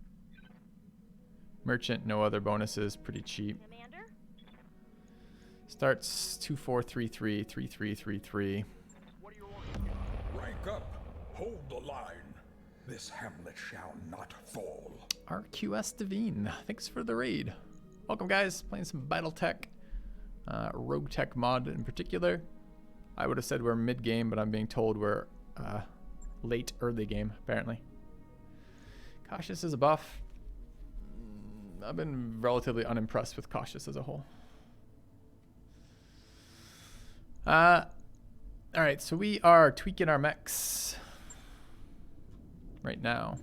Merchant, no other bonuses, pretty cheap. Commander? Starts 2433, 3333. What are your orders? Rank up. Hold the line. This hamlet shall not fall. RQS Devine, thanks for the raid. Welcome, guys. Playing some Battletech, Roguetech mod in particular. I would have said we're mid-game, but I'm being told we're late early game, apparently. Cautious is a buff. I've been relatively unimpressed with Cautious as a whole. Alright, so we are tweaking our mechs right now.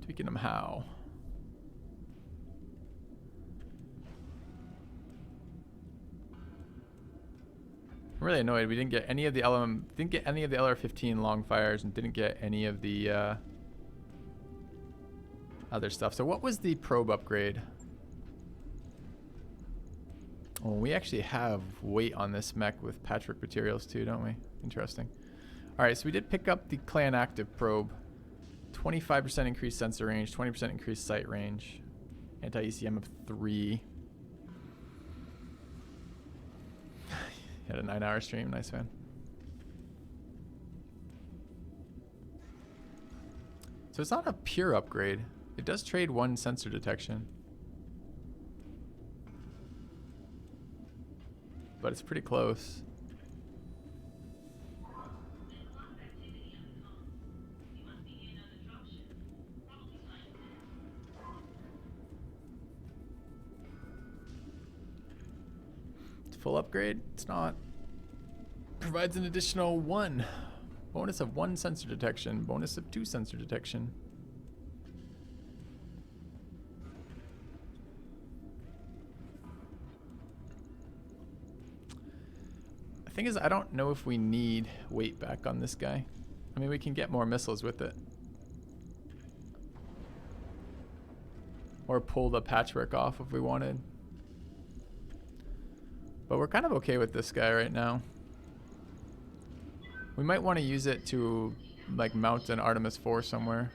Tweaking them how? I'm really annoyed we didn't get any of the LR-15 long fires and didn't get any of the other stuff. So what was the probe upgrade? Oh, we actually have weight on this mech with patchwork materials too, don't we? Interesting. Alright, so we did pick up the Clan Active probe. 25% increased sensor range, 20% increased sight range. Anti-ECM of 3. Had a 9-hour stream, nice man. So it's not a pure upgrade. It does trade 1 sensor detection. But it's pretty close. It's full upgrade? It's not. Provides an additional 1. Bonus of 1 sensor detection. Bonus of 2 sensor detection. Thing is, I don't know if we need weight back on this guy. I mean, we can get more missiles with it. Or pull the patchwork off if we wanted. But we're kind of okay with this guy right now. We might want to use it to, like, mount an Artemis 4 somewhere.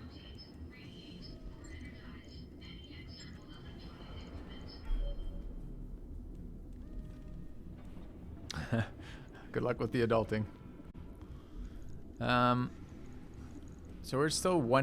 Good luck with the adulting. So we're still 1